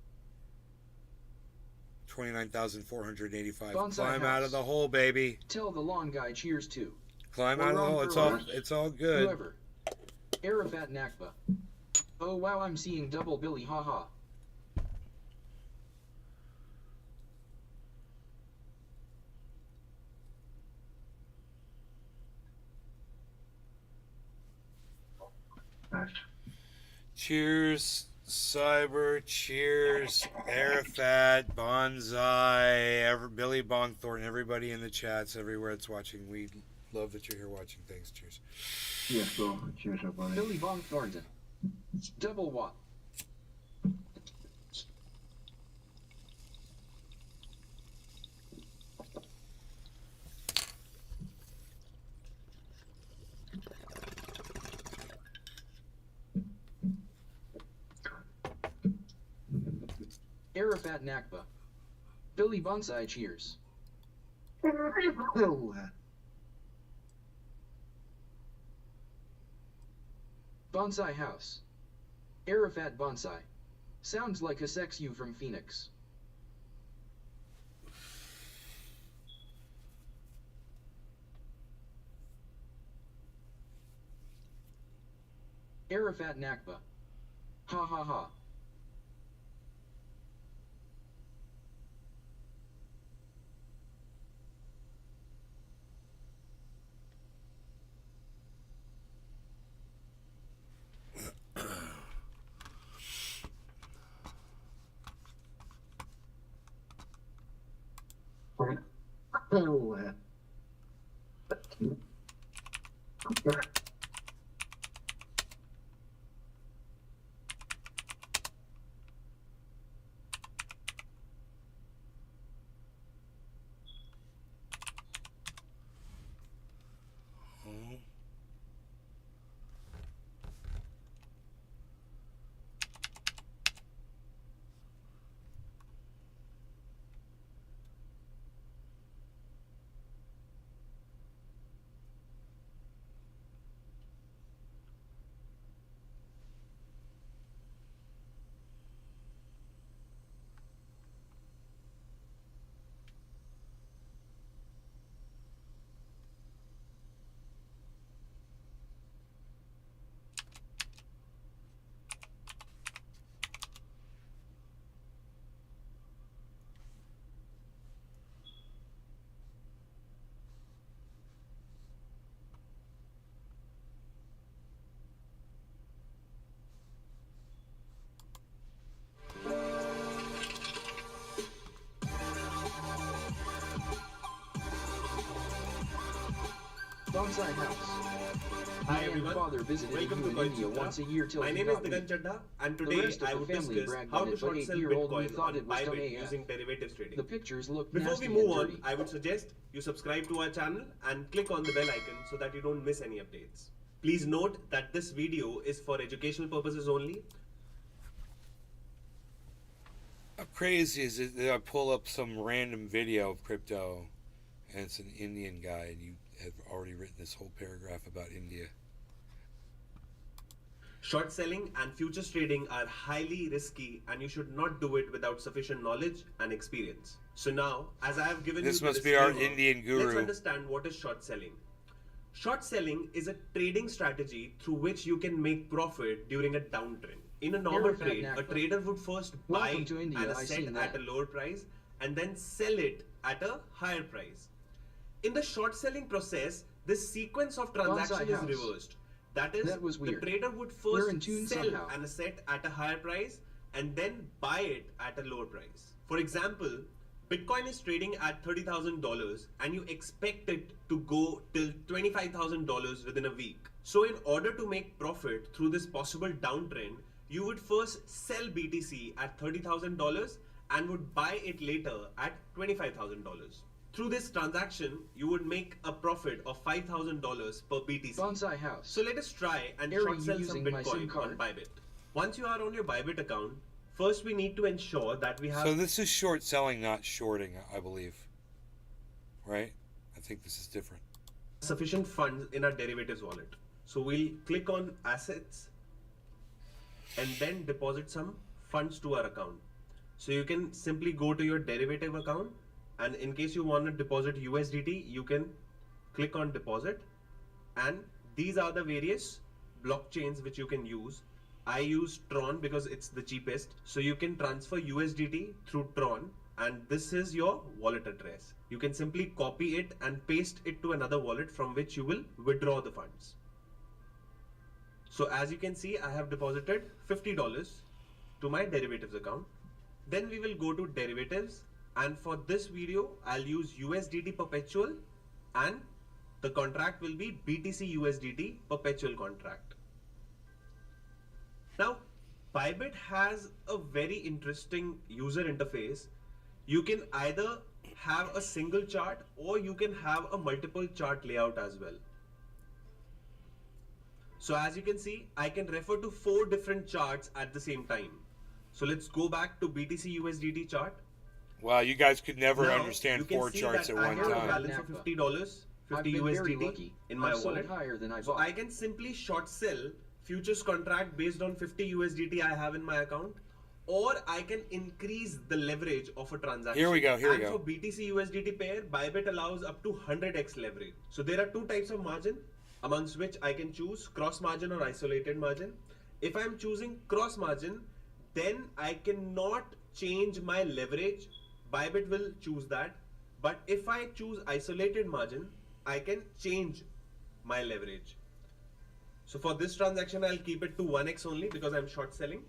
29,485. Bonsai Climb out house. of the hole, baby. Tell the long guy cheers too. Climb We're out of the on hole. for It's all good. Whoever. Arafat Nakba. Oh wow, I'm seeing double Billy haha. Nice. Cheers, Cyber. Cheers, Arafat, Bonsai, Billy Bong Thornton, everybody in the chats, everywhere that's watching. We love that you're here watching. Thanks. Cheers. Yes, bro. Cheers, everybody. Billy Bong Thornton. Double what? Arafat Nakba. Billy Bonsai cheers. Oh, Bonsai house. Arafat Bonsai. Sounds like a sex you from Phoenix. Arafat Nakba. Ha ha ha. oh, Oh. Bonsai house. Hi My everyone, father visited welcome to you in India Coin once a year till My he name is got me. Digan Chadda and The today rest of I the would family discuss bragged how on to it, but short sell 8-year-old we Bitcoin thought on it was dumb Bybit AF. using derivatives trading. The pictures look Before nasty we move and on, dirty. I would suggest you subscribe to our channel and click on the bell icon so that you don't miss any updates. Please note that this video is for educational purposes only. How crazy is it that I pull up some random video of crypto and it's an Indian guy and you have already written this whole paragraph about India? Short selling and futures trading are highly risky and you should not do it without sufficient knowledge and experience. So now, as I have given This you the must be our disclaimer, Indian let's guru. understand what is short selling. Short selling is a trading strategy through which you can make profit during a downtrend. In a normal Arafat trade, a Nakba. trader would first buy Welcome to India, at a I set seen at that. a lower price and then sell it at a higher price. In the short selling process, this sequence of transaction is house. reversed. That is, That was the weird. trader would We're in first tune sell somehow. an asset at a higher price and then buy it at a lower price. For example, Bitcoin is trading at $30,000 and you expect it to go till $25,000 within a week. So in order to make profit through this possible downtrend, you would first sell BTC at $30,000 and would buy it later at $25,000. Through this transaction, you would make a profit of $5,000 per BTC. Bonsai house. So let us try and Harry, short you sell some using my SIM Bitcoin on card? Bybit. Once you are on your Bybit account, first we need to ensure that we have So this is short selling, not shorting, I believe. Right? I think this is different. sufficient funds in our derivatives wallet. So we'll click on assets and then deposit some funds to our account. So you can simply go to your derivative account, and in case you want to deposit USDT, you can click on deposit, and these are the various blockchains which you can use. I use Tron because it's the cheapest. So you can transfer USDT through Tron, and this is your wallet address. You can simply copy it and paste it to another wallet from which you will withdraw the funds. So as you can see, I have deposited $50 to my derivatives account. Then we will go to derivatives, and for this video I'll use USDT perpetual, and the contract will be BTC USDT perpetual contract. Now Bybit has a very interesting user interface. You can either have a single chart or you can have a multiple chart layout as well. So as you can see, I can refer to 4 different charts at the same time. So let's go back to BTC USDT chart. Wow, you guys could never Now, understand you can 4 see charts that at I one have a time. balance of $50, I've 50 been very USDT lucky. in my I've sold wallet. higher than I So bought. I can simply short sell futures contract based on 50 USDT I have in my account, or I can increase the leverage of a transaction. Here we go, here we and go. for BTC USDT pair, Bybit allows up to 100x leverage. So there are 2 types of margin, amongst which I can choose cross margin or isolated margin. If I'm choosing cross margin, then I cannot change my leverage. Bybit will choose that. But if I choose isolated margin, I can change my leverage. So for this transaction, I'll keep it to 1x only because I'm short selling.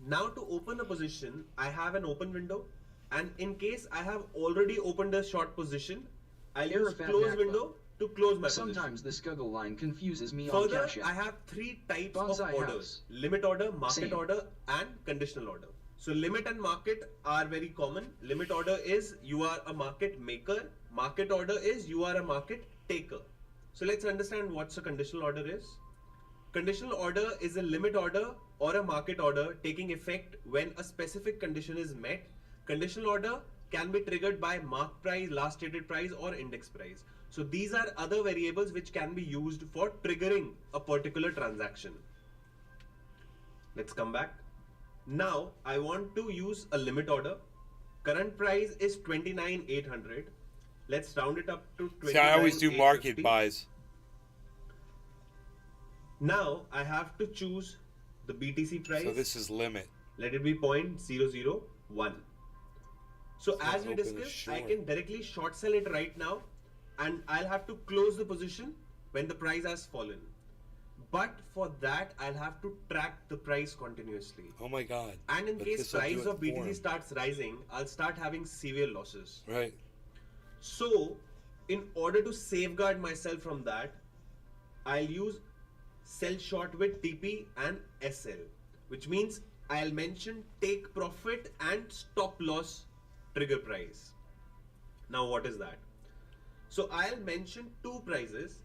Now to open a position, I have an open window, and in case I have already opened a short position, I'll use Arafat close Nakba. window to close my Sometimes the Scuggle line confuses me on position. Cash Further, App. I have 3 types Bonsai of orders: house. limit order, market Same. order, and conditional order. So limit and market are very common. Limit order is you are a market maker. Market order is you are a market taker. So let's understand what's a conditional order is. Conditional order is a limit order or a market order taking effect when a specific condition is met. Conditional order can be triggered by mark price, last traded price, or index price. So these are other variables which can be used for triggering a particular transaction. Let's come back. Now I want to use a limit order. Current price is 29,800. Let's round it up to 29,850. See, I always do market buys. Now I have to choose the BTC price. So this is limit. Let it be 0.001. So It's as not we open as discussed, I short. can directly short sell it right now, and I'll have to close the position when the price has fallen. But for that, I'll have to track the price continuously. Oh my god. And in But case this'll do price it of for BTC him. starts rising, I'll start having severe losses. Right. So, in order to safeguard myself from that, I'll use sell short with TP and SL, which means I'll mention take profit and stop loss trigger price. Now, what is that? So, I'll mention 2 prices.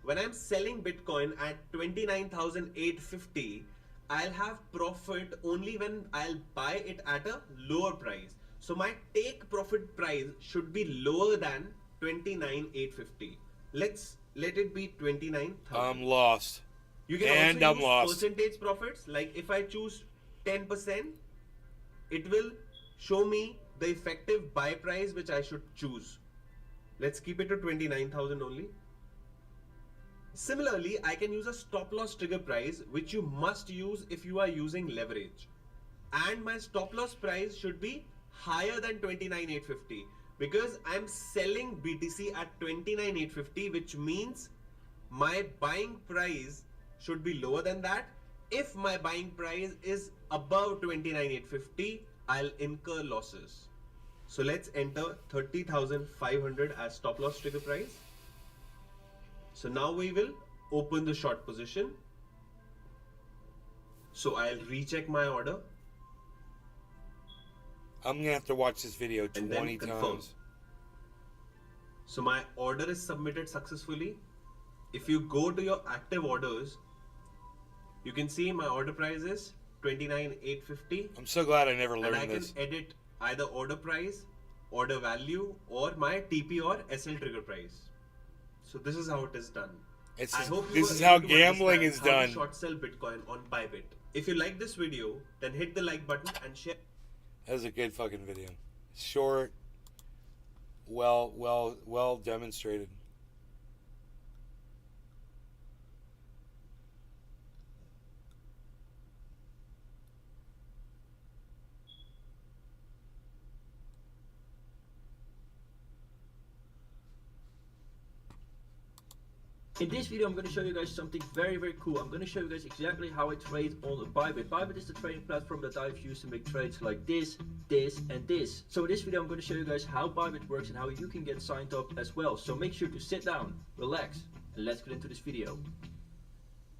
When I'm selling Bitcoin at 29,850, I'll have profit only when I'll buy it at a lower price. So my take profit price should be lower than 29,850. Let it be 29,000. I'm lost. You can And also I'm use lost. percentage profits. Like if I choose 10%, it will show me the effective buy price which I should choose. Let's keep it to 29,000 only. Similarly, I can use a stop loss trigger price, which you must use if you are using leverage. And my stop loss price should be higher than 29,850 because I'm selling BTC at 29,850, which means my buying price should be lower than that. If my buying price is above 29,850, I'll incur losses. So let's enter 30,500 as stop loss trigger price. So now we will open the short position. So I'll recheck my order I'm gonna have to watch this video and then 20 confirm. times. So my order is submitted successfully. If you go to your active orders, you can see my order price is 29,850. I'm so glad I never And I learned can this. edit either order price, order value, or my TP or SL trigger price. So this is how it is done. It's I just- hope you this were is able how to gambling understand is how to done. short sell Bitcoin on Bybit. If you like this video, then hit the like button and share. That was a good fucking video. Short, well demonstrated. In this video, I'm going to show you guys something very cool. I'm going to show you guys exactly how I trade on Bybit. Bybit is the trading platform that I've used to make trades like this, and this. So in this video, I'm going to show you guys how Bybit works and how you can get signed up as well. So make sure to sit down, relax, and let's get into this video.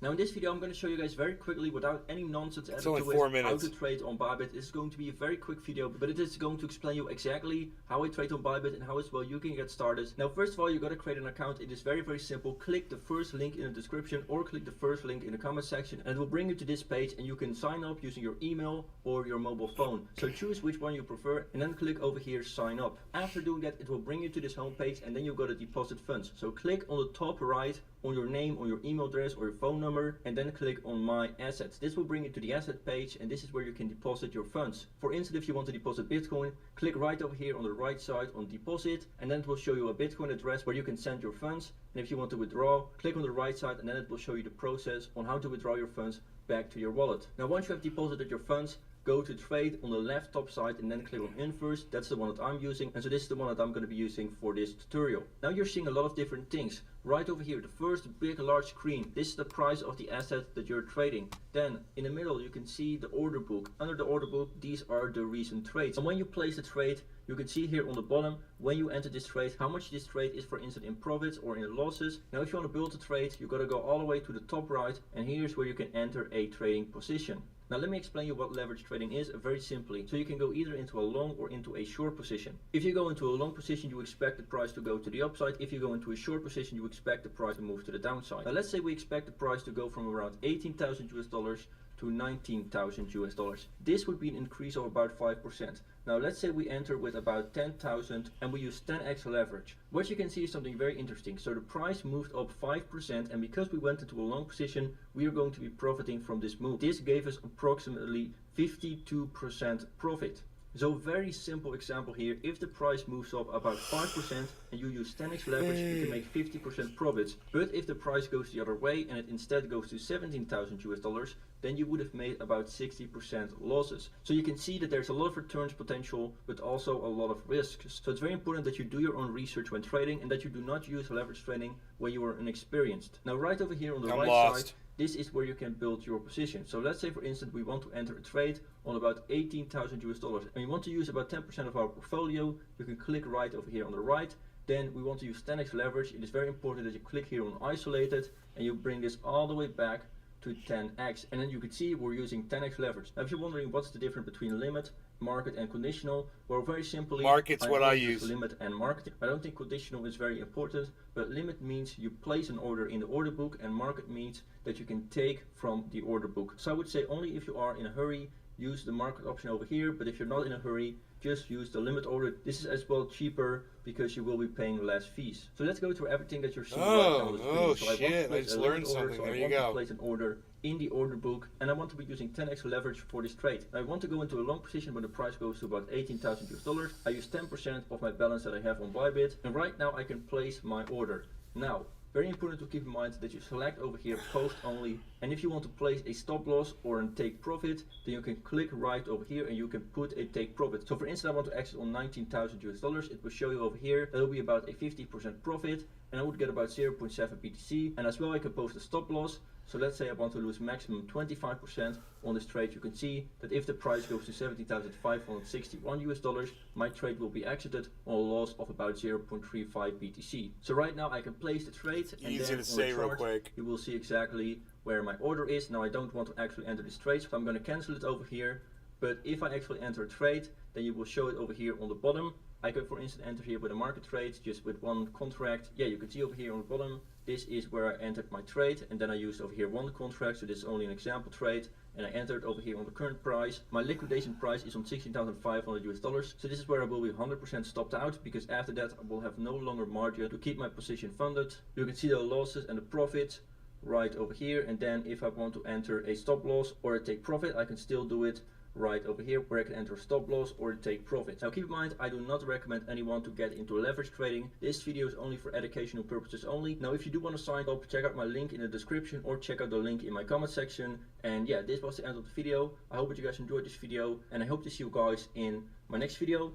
Now in this video, I'm going to show you guys very quickly, without any nonsense added only to 4 it, minutes. how to trade on Bybit. This is going to be a very quick video, but it is going to explain you exactly how I trade on Bybit and how as well you can get started. Now first of all, you got to create an account. It is very simple. Click the first link in the description or click the first link in the comment section and it will bring you to this page and you can sign up using your email or your mobile phone. So choose which one you prefer and then click over here, sign up. After doing that, it will bring you to this home page and then you've got to deposit funds. So click on the top right on your name, on your email address or your phone number, and then click on my assets. This will bring you to the asset page and this is where you can deposit your funds. For instance, if you want to deposit Bitcoin, click right over here on the right side on deposit and then it will show you a Bitcoin address where you can send your funds. And if you want to withdraw, click on the right side and then it will show you the process on how to withdraw your funds back to your wallet. Now once you have deposited your funds, go to trade on the left top side and then click on inverse. That's the one that I'm using, and so this is the one that I'm going to be using for this tutorial. Now you're seeing a lot of different things. Right over here, the first big large screen, this is the price of the asset that you're trading. Then in the middle you can see the order book. Under the order book, these are the recent trades. And when you place the trade, you can see here on the bottom when you enter this trade how much this trade is, for instance, in profits or in losses. Now if you want to build a trade, you got to go all the way to the top right and here's where you can enter a trading position. Now let me explain you what leverage trading is very simply. So you can go either into a long or into a short position. If you go into a long position, you expect the price to go to the upside. If you go into a short position, you expect the price to move to the downside. Now let's say we expect the price to go from around 18,000 US dollars to 19,000 US dollars. This would be an increase of about 5%. Now let's say we enter with about 10,000 and we use 10x leverage. What you can see is something very interesting. So the price moved up 5% and because we went into a long position, we are going to be profiting from this move. This gave us approximately 52% profit. So very simple example here, if the price moves up about 5% and you use 10x leverage, you can make 50% profits. But if the price goes the other way and it instead goes to 17,000 US dollars, then you would have made about 60% losses. So you can see that there's a lot of returns potential, but also a lot of risks. So it's very important that you do your own research when trading and that you do not use leverage trading when you are inexperienced. Now right over here on the right side, this is where you can build your position. So let's say for instance we want to enter a trade on about 18,000 US dollars and we want to use about 10% of our portfolio. You can click right over here on the right. Then we want to use 10x leverage. It is very important that you click here on isolated and you bring this all the way back to 10x, and then you can see we're using 10x leverage. Now if you're wondering what's the difference between limit, market and conditional, well very simply Market's what I use. Limit and market. I don't think conditional is very important, but limit means you place an order in the order book and market means that you can take from the order book. So I would say only if you are in a hurry, use the market option over here, but if you're not in a hurry, just use the limit order. This is as well cheaper because you will be paying less fees. So let's go through everything that you're seeing right now on the screen. Oh, So I want to shit, I place just a limit learned order, something. so There I you want go. to place an order in the order book, and I want to be using 10x leverage for this trade. I want to go into a long position when the price goes to about $18,000 US. I use 10% of my balance that I have on Bybit, and right now I can place my order. Now, very important to keep in mind that you select over here post only, and if you want to place a stop loss or a take profit, then you can click right over here and you can put a take profit. So for instance, I want to exit on $19,000 US. It will show you over here. It will be about a 50% profit, and I would get about 0.7 BTC. And as well, I can post a stop loss. So let's say I want to lose maximum 25% on this trade. You can see that if the price goes to $70,561 US, my trade will be exited on a loss of about 0.35 BTC. So right now I can place the trade, and Easy then to on say the real chart, quick. you will see exactly where my order is. Now I don't want to actually enter this trade, so I'm going to cancel it over here. But if I actually enter a trade, then you will show it over here on the bottom. I can, for instance, enter here with a market trade, just with one contract. Yeah, you can see over here on the bottom, this is where I entered my trade, and then I used over here one contract, so this is only an example trade, and I entered over here on the current price. My liquidation price is on $16,500 US, so this is where I will be 100% stopped out, because after that I will have no longer margin to keep my position funded. You can see the losses and the profits right over here, and then if I want to enter a stop loss or a take profit, I can still do it right over here, where I can enter stop loss or take profit. Now keep in mind, I do not recommend anyone to get into leverage trading. This video is only for educational purposes only. Now if you do want to sign up, check out my link in the description or check out the link in my comment section. And yeah, this was the end of the video. I hope that you guys enjoyed this video, and I hope to see you guys in my next video.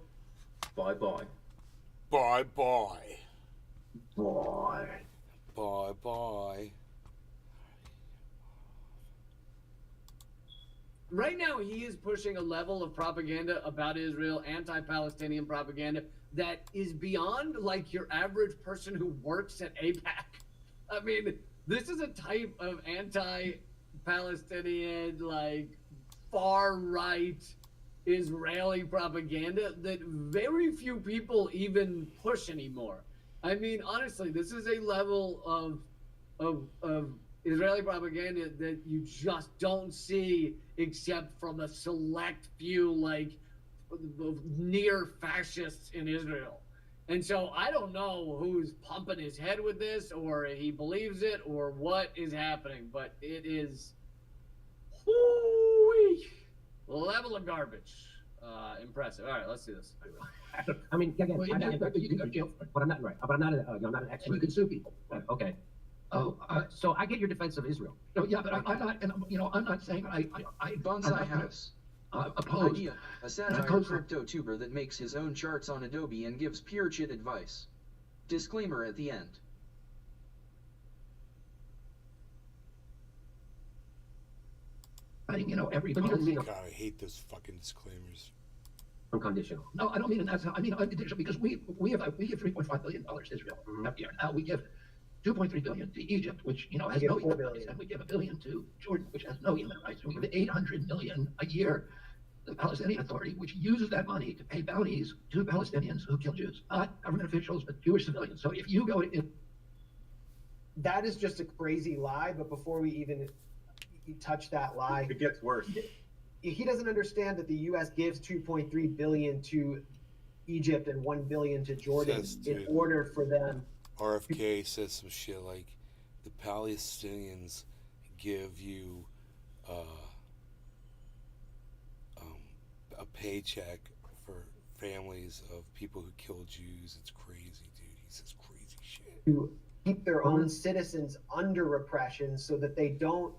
Bye bye. Bye bye. Boy. Bye bye. Right now, he is pushing a level of propaganda about Israel, anti-Palestinian propaganda, that is beyond like your average person who works at APAC. I mean, this is a type of anti-Palestinian, like far-right Israeli propaganda that very few people even push anymore. I mean, honestly, this is a level of Israeli propaganda that you just don't see except from a select few, like, near fascists in Israel. And so I don't know who's pumping his head with this, or he believes it, or what is happening, but it is level of garbage. Impressive. All right, let's do this. I mean, again, Well, I'm not, you can go to jail for it. but I'm not right. But I'm not, I'm not an expert. And you can sue people. Okay. Oh, So I get your defense of Israel. no, yeah, but I'm not, and I'm not saying I Bonsai House. oppose. Idea, a satire Opposed. crypto tuber that makes his own charts on Adobe and gives pure shit advice. Disclaimer at the end. Every But you don't see God, I hate those fucking disclaimers. unconditional. No, I don't mean that. I mean unconditional, because we give $3.5 billion to Israel every year. Now we give 2.3 billion to Egypt, which has give no 4 human rights, billion. and we give $1 billion to Jordan, which has no human rights. We give 800 million a year to the Palestinian Authority, which uses that money to pay bounties to Palestinians who kill Jews, not government officials, but Jewish civilians. So if you go to That is just a crazy lie. But before we even touch that lie, It gets worse. he doesn't understand that the U.S. gives 2.3 billion to Egypt and 1 billion to Jordan Says, in dude. order for them. RFK says some shit like, the Palestinians give you a paycheck for families of people who kill Jews. It's crazy, dude. He says crazy shit. To keep their own citizens under repression so that they don't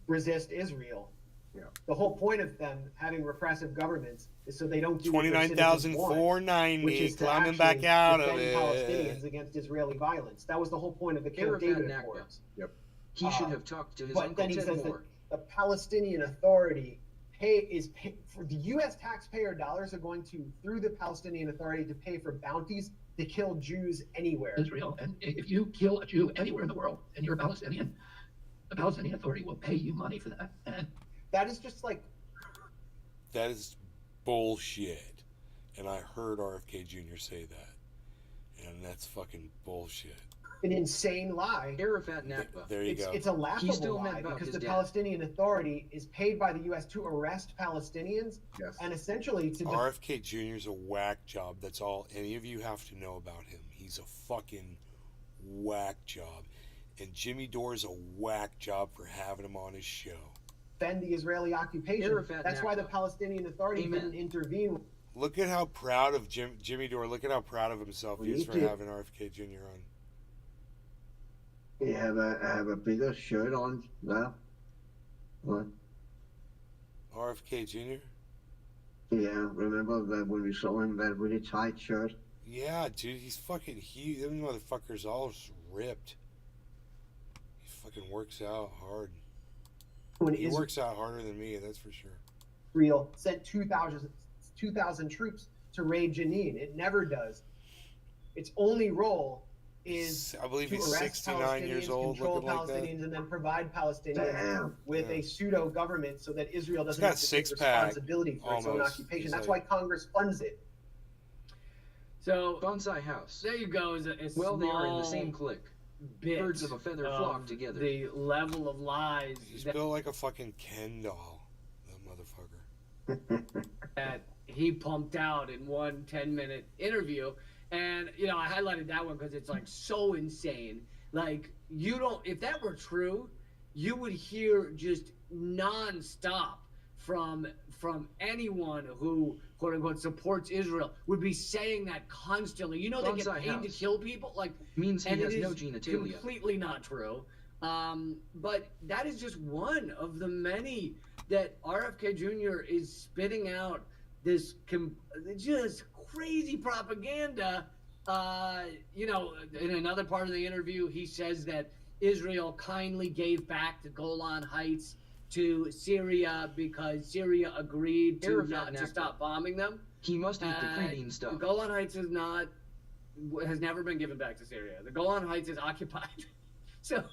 resist Israel. Yeah. The whole point of them having repressive governments is so they don't do what their citizens want, which 29,490, is to climbing actually back out of defend Palestinians it. against Israeli violence. That was the whole point of the Camp Arafat David Nakba. Accords. He should have talked to his But Uncle then he Ted says that more. the Palestinian Authority for the U.S. taxpayer dollars are going to, through the Palestinian Authority, to pay for bounties to kill Jews anywhere. Israel, and if you kill a Jew anywhere in the world and you're a Palestinian, the Palestinian Authority will pay you money for that. And That is just like, That is bullshit. And I heard RFK Jr. say that. And that's fucking bullshit. an insane lie. Arafat Nakba. There you go. It's a He still laughable meant lie about because his the dad. Palestinian Authority is paid by the U.S. to arrest Palestinians Yes. and essentially to RFK Jr. is a whack job. That's all any of you have to know about him. He's a fucking whack job. And Jimmy Dore is a whack job for having him on his show. defend the Israeli occupation. Arafat That's why the Nakba. Palestinian Authority Amen. didn't intervene. Look at how proud of Jimmy Dore. Look at how proud of himself he is for We did. having RFK Jr. on. You have a bigger shirt on now. What? RFK Jr.? Yeah, remember that when we saw him, that really tight shirt? Yeah, dude, he's fucking huge. Them motherfuckers all just ripped. He fucking works out hard. When He works out harder than me, that's for sure. Israel sent 2,000 troops to raid Jenin. It never does. Its only role is I believe to he's arrest 69 years Palestinians, old, control looking like that. Palestinians, and then provide Palestinians Damn. with Yeah. a pseudo government so that Israel doesn't got have to take six-pack, responsibility for its own almost. occupation. He's That's like- why Congress funds it. So Bonsai House. there you go. Is a Well, they are in the small same clique. bit Birds of a feather flock together. The level of lies He's that, built like a fucking Ken doll, that motherfucker. that he pumped out in one 10-minute interview. And, you know, I highlighted that one because it's like so insane. Like, you don't, if that were true, you would hear just nonstop from anyone who quote unquote supports Israel would be saying that constantly. You know, they get Bonsai paid to House. kill people. Like, Means he and has it no is genitalia. completely not true. But that is just one of the many that RFK Jr. is spitting out this just crazy propaganda. You know, in another part of the interview, he says that Israel kindly gave back the Golan Heights to Syria because Syria agreed to Arafat not to Nakba. stop bombing them. He must eat the Uh, creatine The stuff. Golan Heights has never been given back to Syria. The Golan Heights is occupied. So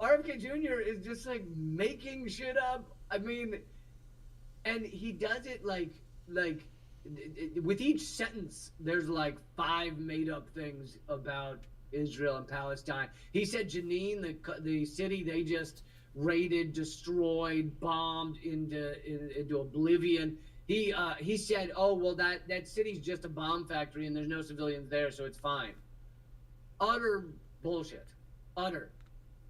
RFK Jr. is just like making shit up. I mean, and he does it like with each sentence, there's like 5 made up things about Israel and Palestine. He said Jenin, the city they just raided, destroyed, bombed into oblivion. He said, "Oh well, that city's just a bomb factory and there's no civilians there, so it's fine." Utter bullshit. Utter.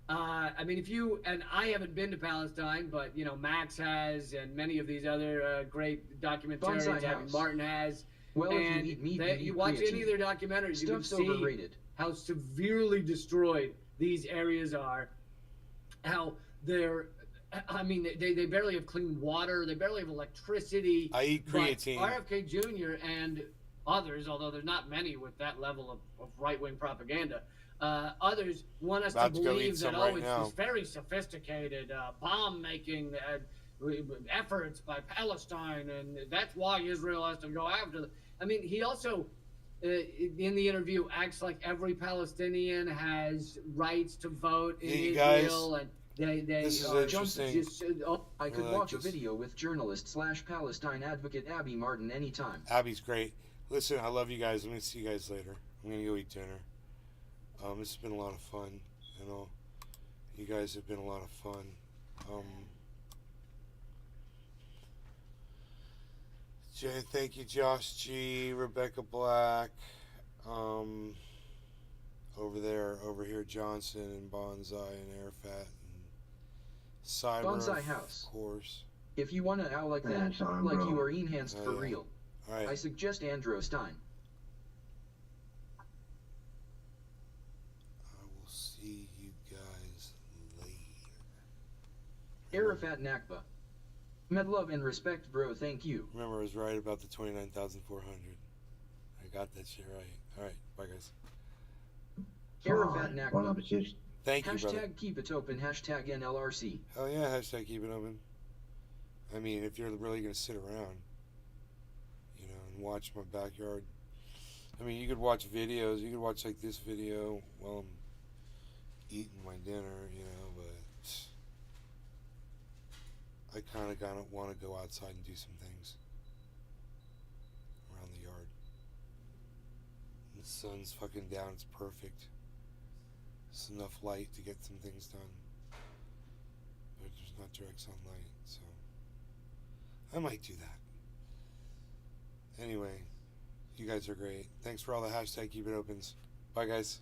I mean, and I haven't been to Palestine, but you know, Max has, and many of these other great documentarians, Bonsai Abby House. Martin has. Well, if you and eat meat, they, you you eat watch any creatine. of their documentaries, you can Stuff's see overrated. how severely destroyed these areas are. How I mean, they barely have clean water, they barely have electricity. I eat But creatine. RFK Jr. and others, although there's not many with that level of right-wing propaganda, others want us About to to go eat believe that, some right it's now. this very sophisticated bomb-making efforts by Palestine, and that's why Israel has to go after them. I mean, he also, in the interview, acts like every Palestinian has rights to vote in Hey, Israel, guys, and they this is are interesting. just, I could Really like watch a this. video with journalist/Palestine advocate Abby Martin anytime. Abby's great. Listen, I love you guys. I'm gonna see you guys later. I'm gonna go eat dinner. This has been a lot of fun. You know, you guys have been a lot of fun. Thank you, Josh G, Rebecca Black, over here, Johnson and Bonsai and Arafat and Cyber, Bonsai House. of course. If you want to owl like that, Thanks, I'm like you wrong. are enhanced Oh, for yeah. real, All right. I suggest Andro Stein. I will see you guys later. Arafat Nakba. Med love and respect, bro. Thank you. Remember, I was right about the 29,400. I got that shit right. All right, bye guys. Arafat Bon Nakba. appetit. Thank you, brother. Hashtag keep it open. Hashtag NLRC. Hell yeah, hashtag keep it open. I mean, if you're really gonna sit around, you know, and watch my backyard. I mean, you could watch videos. You could watch like this video while I'm eating my dinner, you know. But I kind of want to go outside and do some things around the yard. The sun's fucking down. It's perfect. enough light to get some things done. But there's not direct sunlight, so I might do that. Anyway, you guys are great. Thanks for all the hashtag keep it opens. Bye guys.